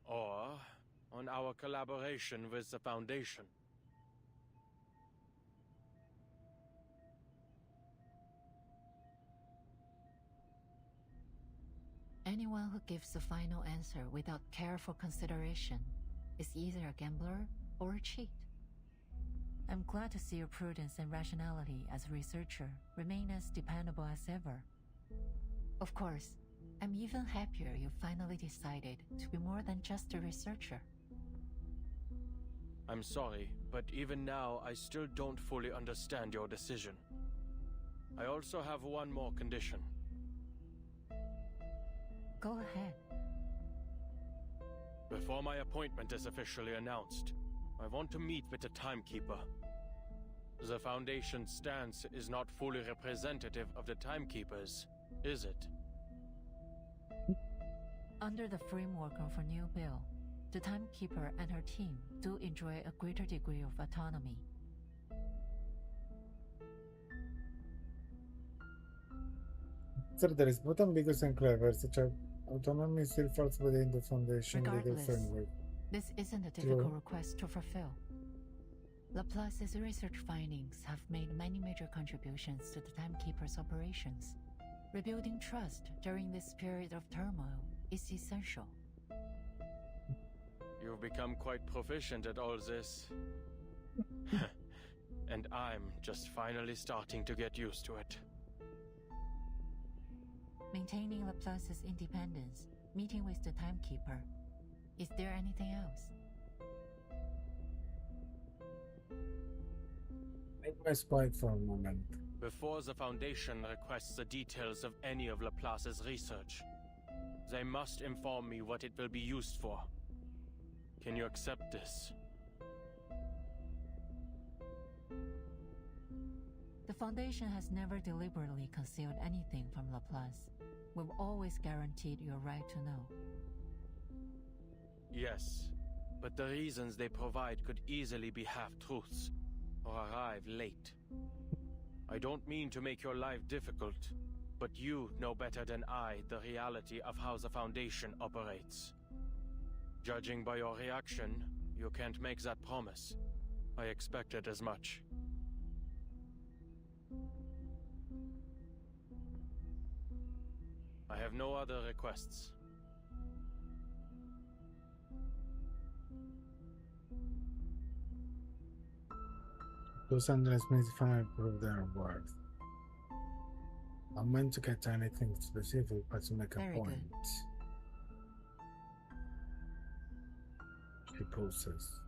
or on our collaboration with the Foundation. Anyone who gives a final answer without careful consideration is either a gambler or a cheat. I'm glad to see your prudence and rationality as a researcher remain as dependable as ever. Of course, I'm even happier you finally decided to be more than just a researcher. I'm sorry, but even now I still don't fully understand your decision. I also have one more condition. Go ahead. Before my appointment is officially announced, I want to meet with the Timekeeper. The Foundation's stance is not fully representative of the Timekeepers, is it? Under the framework of a new bill, the Timekeeper and her team do enjoy a greater degree of autonomy. There is both ambiguous and clever, such as autonomy still falls within the Foundation legal Regardless, framework. this isn't a True. difficult request to fulfill. Laplace's research findings have made many major contributions to the Timekeeper's operations. Rebuilding trust during this period of turmoil is essential. You've become quite proficient at all this. And I'm just finally starting to get used to it. Maintaining Laplace's independence, meeting with the Timekeeper. Is there anything else? Make my quiet for a moment. Before the Foundation requests the details of any of Laplace's research, they must inform me what it will be used for. Can you accept this? The Foundation has never deliberately concealed anything from Laplace. We've always guaranteed your right to know. Yes, but the reasons they provide could easily be half-truths, or arrive late. I don't mean to make your life difficult, but you know better than I the reality of how the Foundation operates. Judging by your reaction, you can't make that promise. I expected as much. I have no other requests. Those underestimates finally prove their worth. I'm meant to get to anything specific, but to make a Very point. good. She pulses.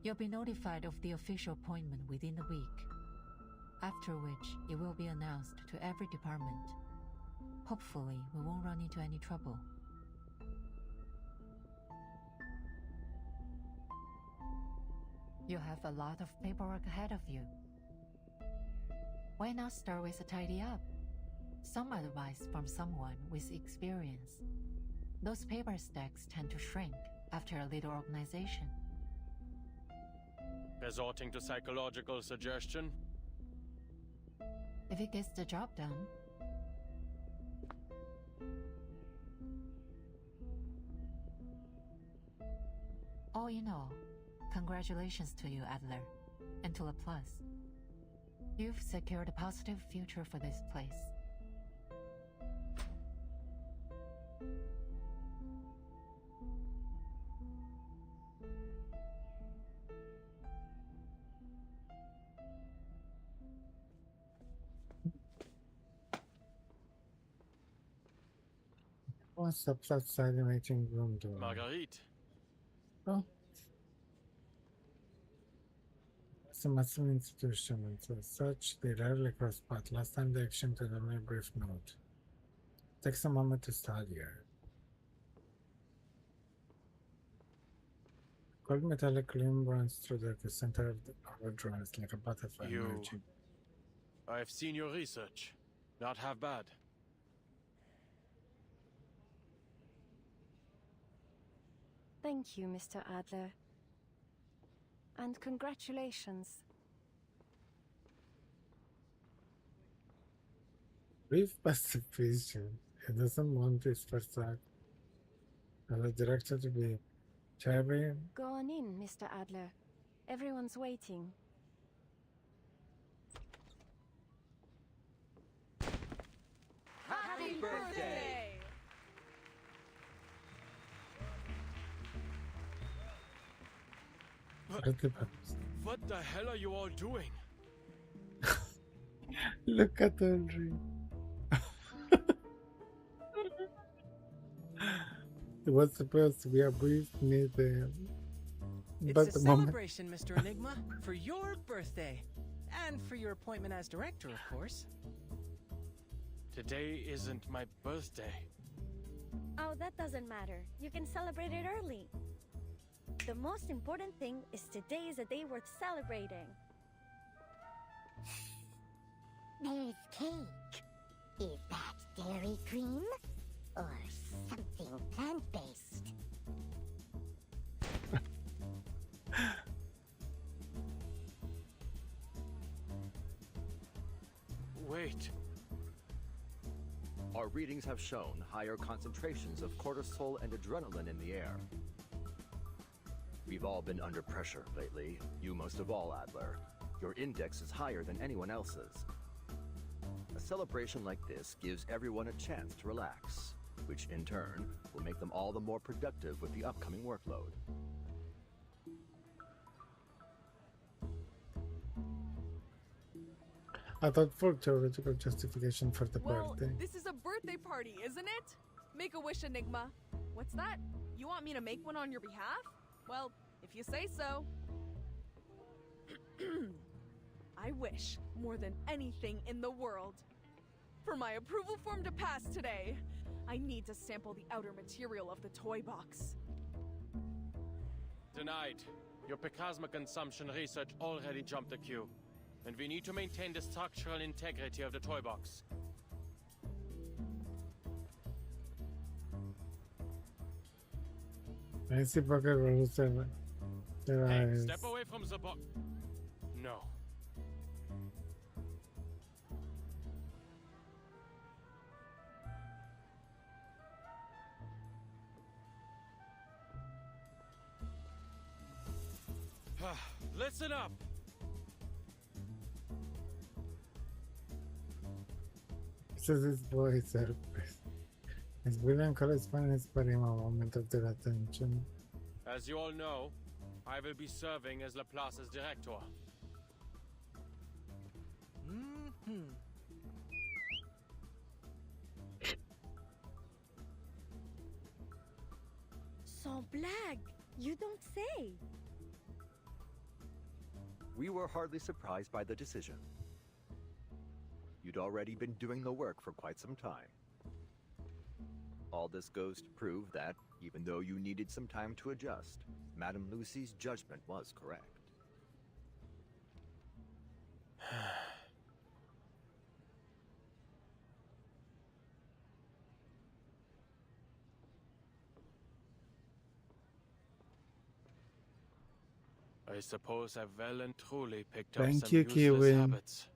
You'll be notified of the official appointment within a week, after which it will be announced to every department. Hopefully, we won't run into any trouble. You have a lot of paperwork ahead of you. Why not start with a tidy up? Some advice from someone with experience. Those paper stacks tend to shrink after a little organization. Resorting to psychological suggestion? If it gets the job done. All in all, congratulations to you, Adler, and to Laplace. You've secured a positive future for this place. What's up outside the meeting room door? Marguerite. Oh. It's a massive institution, and as such, they rarely cross paths. Last time they exchanged a mere brief note. Takes a moment to study her. Cold metallic gleam runs through the center of our drawers like a butterfly emerging. I've seen your research. Not half bad. Thank you, Mr. Adler. And congratulations. Brief pacifism. He doesn't want his first act as a director to be cherry. Go on in, Mr. Adler. Everyone's waiting. Happy birthday! What the hell are you all doing? Look at Henry. It was supposed to be a brief meeting. But It's a the moment celebration, Mr. Enigma, for your birthday. And for your appointment as director, of course. Today isn't my birthday. Oh, that doesn't matter. You can celebrate it early. The most important thing is today is a day worth celebrating. There's cake. Is that dairy cream? Or something plant-based? Wait. Our our readings have shown higher concentrations of cortisol and adrenaline in the air. We've all been under pressure lately, you most of all, Adler. Your index is higher than anyone else's. A celebration like this gives everyone a chance to relax, which in turn will make them all the more productive with the upcoming workload. I thought for theoretical justification for the birthday. This is a birthday party, isn't it? Make a wish, Enigma. What's that? You want me to make one on your behalf? Well, if you say so. I wish, more than anything in the world, for my approval form to pass today. I need to sample the outer material of the toy box. Denied. Your plasma consumption research already jumped the queue. And we need to maintain the structural integrity of the toy box. I see Bugger rules their Hey, eyes. step away from the box. No. Listen up! This is his boy surprise. His brilliant colors finally sparing a moment of their attention. As you all know, I will be serving as Laplace's director. Sans blague, you don't say. We were hardly surprised by the decision. You'd already been doing the work for quite some time. All this goes to prove that, even though you needed some time to adjust, Madame Lucy's judgment was correct. I suppose I've well and truly picked up Thank some you, useless Kiwi. habits.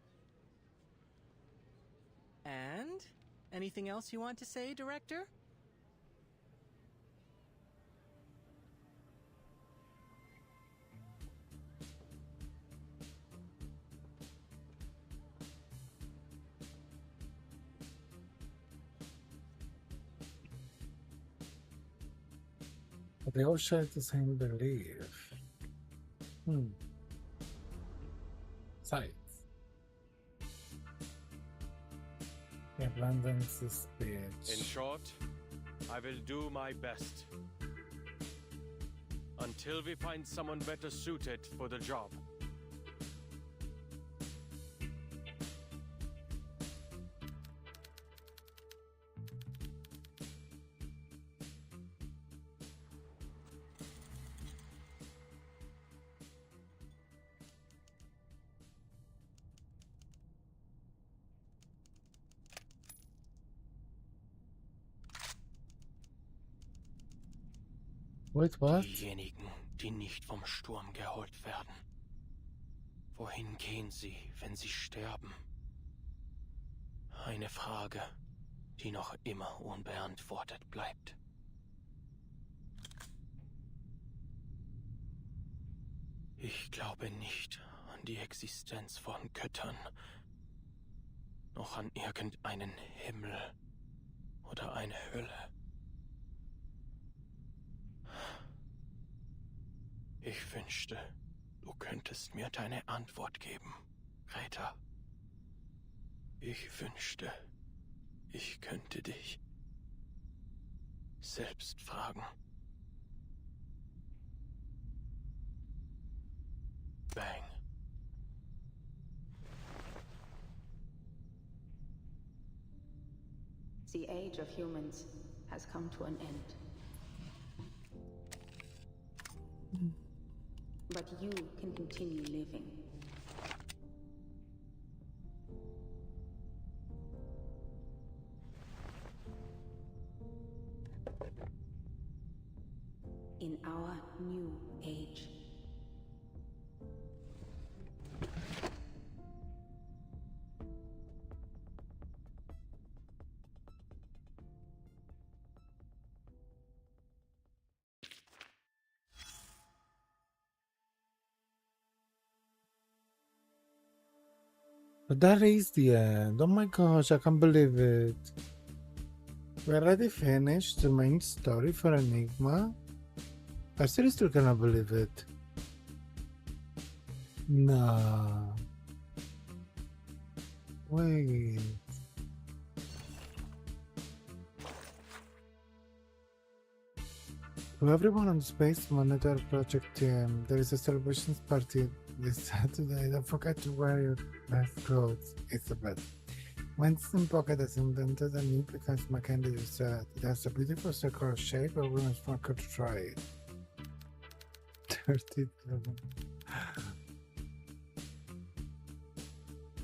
And? Anything else you want to say, Director? But they all share the same belief. Sides. He abandons his speech. In short, I will do my best. Until we find someone better suited for the job. Wait, what? Diejenigen, die nicht vom Sturm geholt werden. Wohin gehen sie, wenn sie sterben? Eine Frage, die noch immer unbeantwortet bleibt. Ich glaube nicht an die Existenz von Göttern, noch an irgendeinen Himmel oder eine Hölle. Ich wünschte, du könntest mir deine Antwort geben, Greta. Ich wünschte, ich könnte dich selbst fragen. Bang. The age of humans has come to an end. But you can continue living. In our new age. But that is the end. Oh my gosh, I can't believe it. We already finished the main story for Enigma. I seriously cannot believe it. No. Wait. To everyone on the Space Monitor Project team, there is a celebrations party this Saturday. Don't forget to wear your best clothes. It's the best. Winston Pocket has invented a new plasma candy dessert. It has a beautiful circular shape. Everyone's welcome to try it. 37.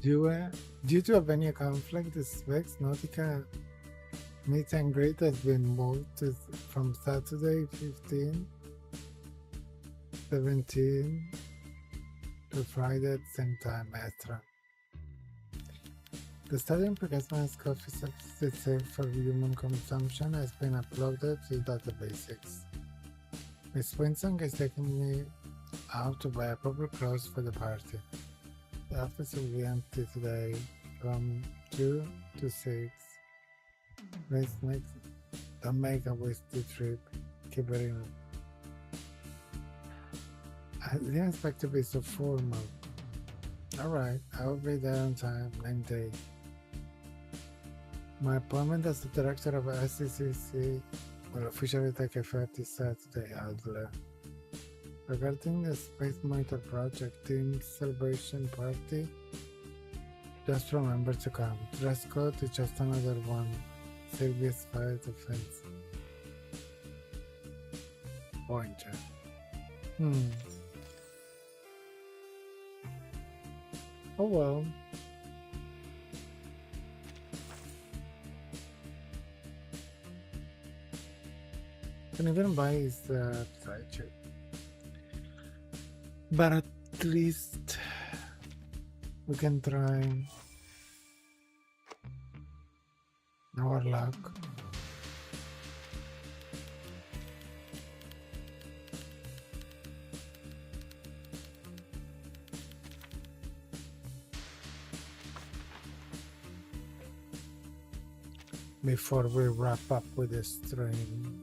Due to a venue conflict, this week's Nautica meet and greet has been moved from Saturday 15, 17 to Friday at the same time, extra. The Stadium Plasma's coffee substitute safe for human consumption has been uploaded to databases. Miss Winston is taking me out to buy appropriate clothes for the party. The office will be empty today from 2 to 6. Don't make a wasted trip. Keep it in. I didn't expect to be so formal. Alright, I will be there on time, 9 days. My appointment as the director of SCCC will officially take effect this Saturday, Adler. Regarding the Space Monitor Project Team Celebration Party, just remember to come. Dress code is just another one. Sylvia's fire defense. Pointer. Oh well. Can even buy his side chip. But at least we can try our luck. Before we wrap up with the stream.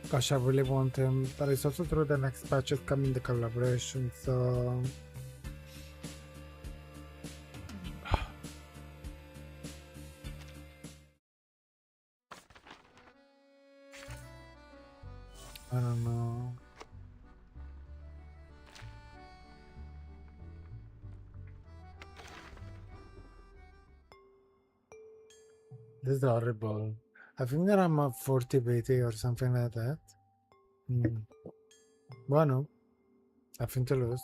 Gosh, I really want him, but it's also true the next patch is coming the collaboration, so I don't know. This is horrible. I think that I'm at 40 BT or something like that. Bueno, nothing to lose.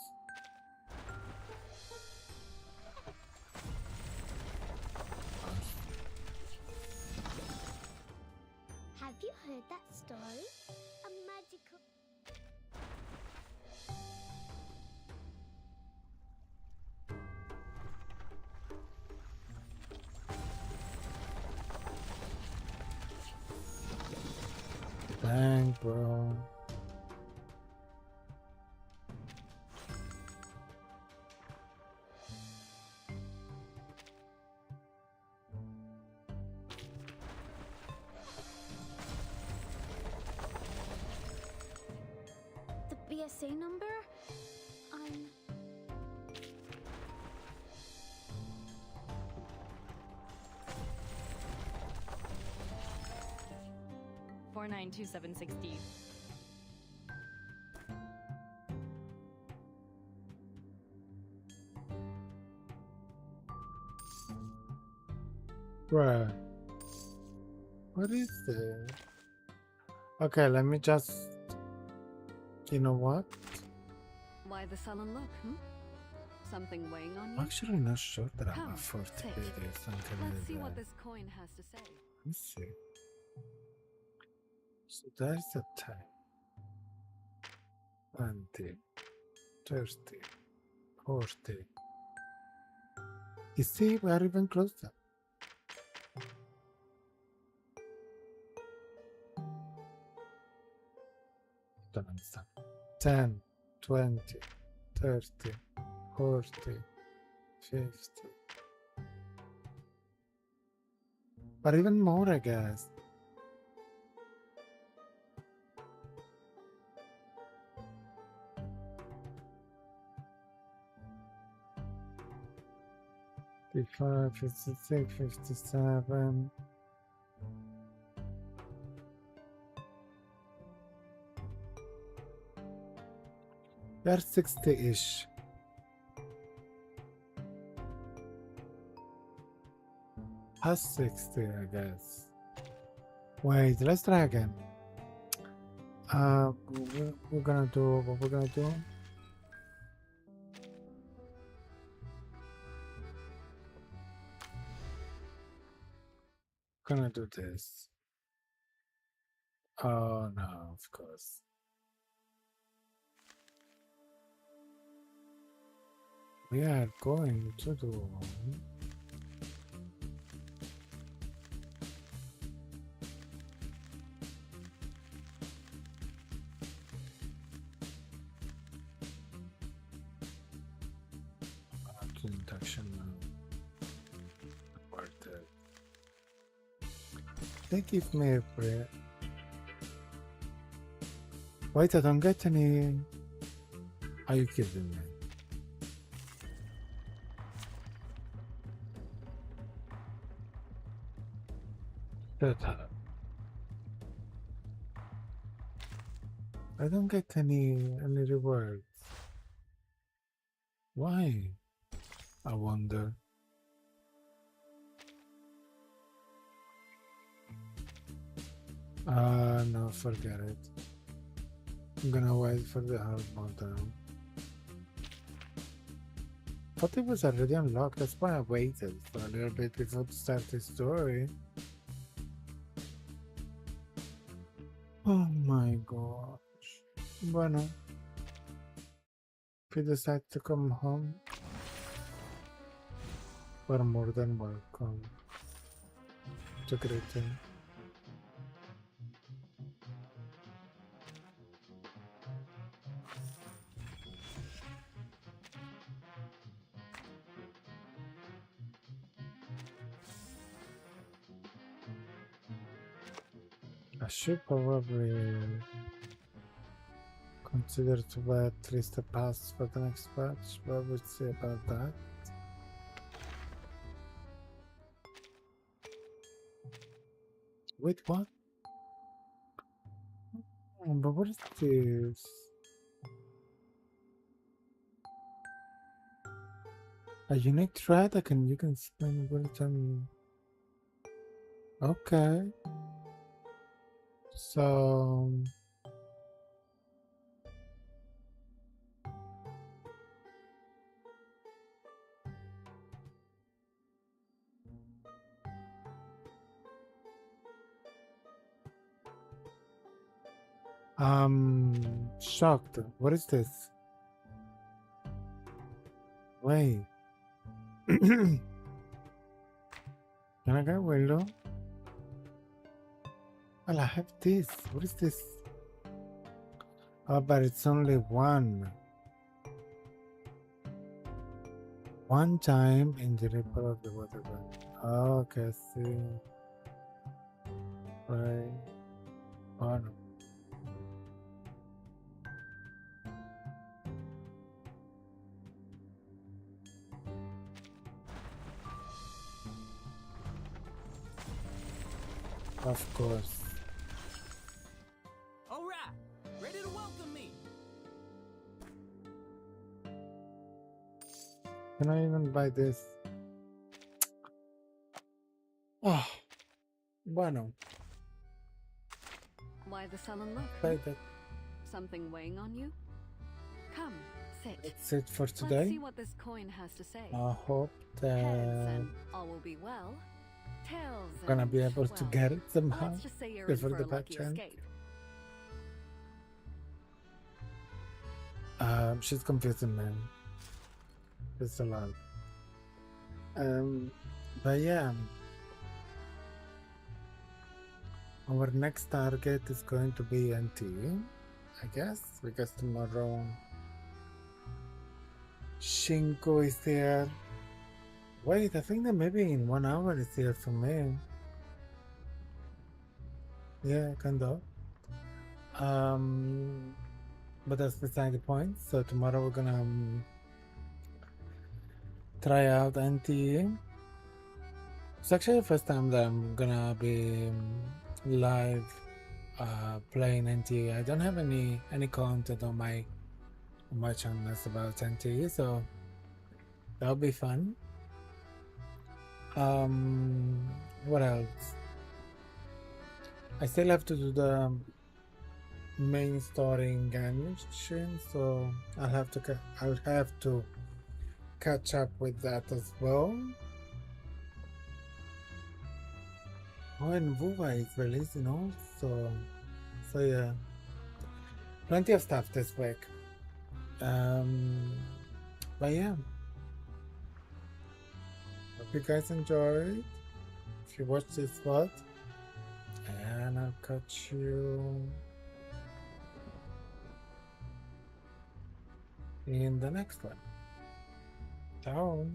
Have you heard that story? A magical... Dang, bro. The BSA number? I'm... 492760. Bruh. What is this? Okay, let me just... You know what? Why the sullen look, Something weighing on you? I'm actually not sure that I'm Come, at 40 sit. BT or something Let's like see what that. this coin has to say. Let's see. So there's the time. 20, 30, 40. You see, we are even closer. Don't understand. 10, 20, 30, 40, 50. But even more, I guess. Fifty-five, 56, 57. They're 60-ish. Past 60, I guess. Wait, let's try again. We're gonna do what we're gonna do. Gonna do this. Oh no, of course. We are going to do induction now. Worth it. They give me a break. Wait, I don't get any. Are you kidding me? Shut up. I don't get any rewards. Why? I wonder. No, forget it. I'm gonna wait for the hard mode down. Thought it was already unlocked, that's why I waited for a little bit before to start the story. Oh my gosh. Bueno. If you decide to come home, we're more than welcome to greeting. I should probably consider to buy at least a pass for the next patch, but we'll see about that. Wait, what? Oh, but what is this? A unique thread you can spend bullet on. Okay. So I'm shocked. What is this? Wait. Can I get a window? Well, I have this. What is this? Oh, but it's only one. One time in the ripple of the water. Oh, okay, I see. Right. Oh, no. Of course. All right, ready to welcome me. Can I even buy this? Oh, bueno. Why the sullen look? Buy that. Something weighing on you? Come, sit. That's it for Let's today. see what this coin has to say. I hope Heads that and all will be well. Tails I'm gonna and, be able to well, get it somehow let's just say you're in before for the a lucky patch ends. escape. She's confusing me. It's a lot. But yeah, our next target is going to be NT. I guess, because tomorrow Shinko is there. Wait, I think that maybe in 1 hour it's here for me. Yeah, kind of. But that's beside the point. So tomorrow we're gonna try out NTE. It's actually the first time that I'm gonna be live playing NTE. I don't have any content on my channel that's about NTE, so that'll be fun. What else? I still have to do the main story in Genshin, so I'll have to catch up with that as well. Oh, and Vuva is releasing also, so yeah, plenty of stuff this week. But yeah, hope you guys enjoyed. If you watched this VOD, and I'll catch you in the next one. Ciao.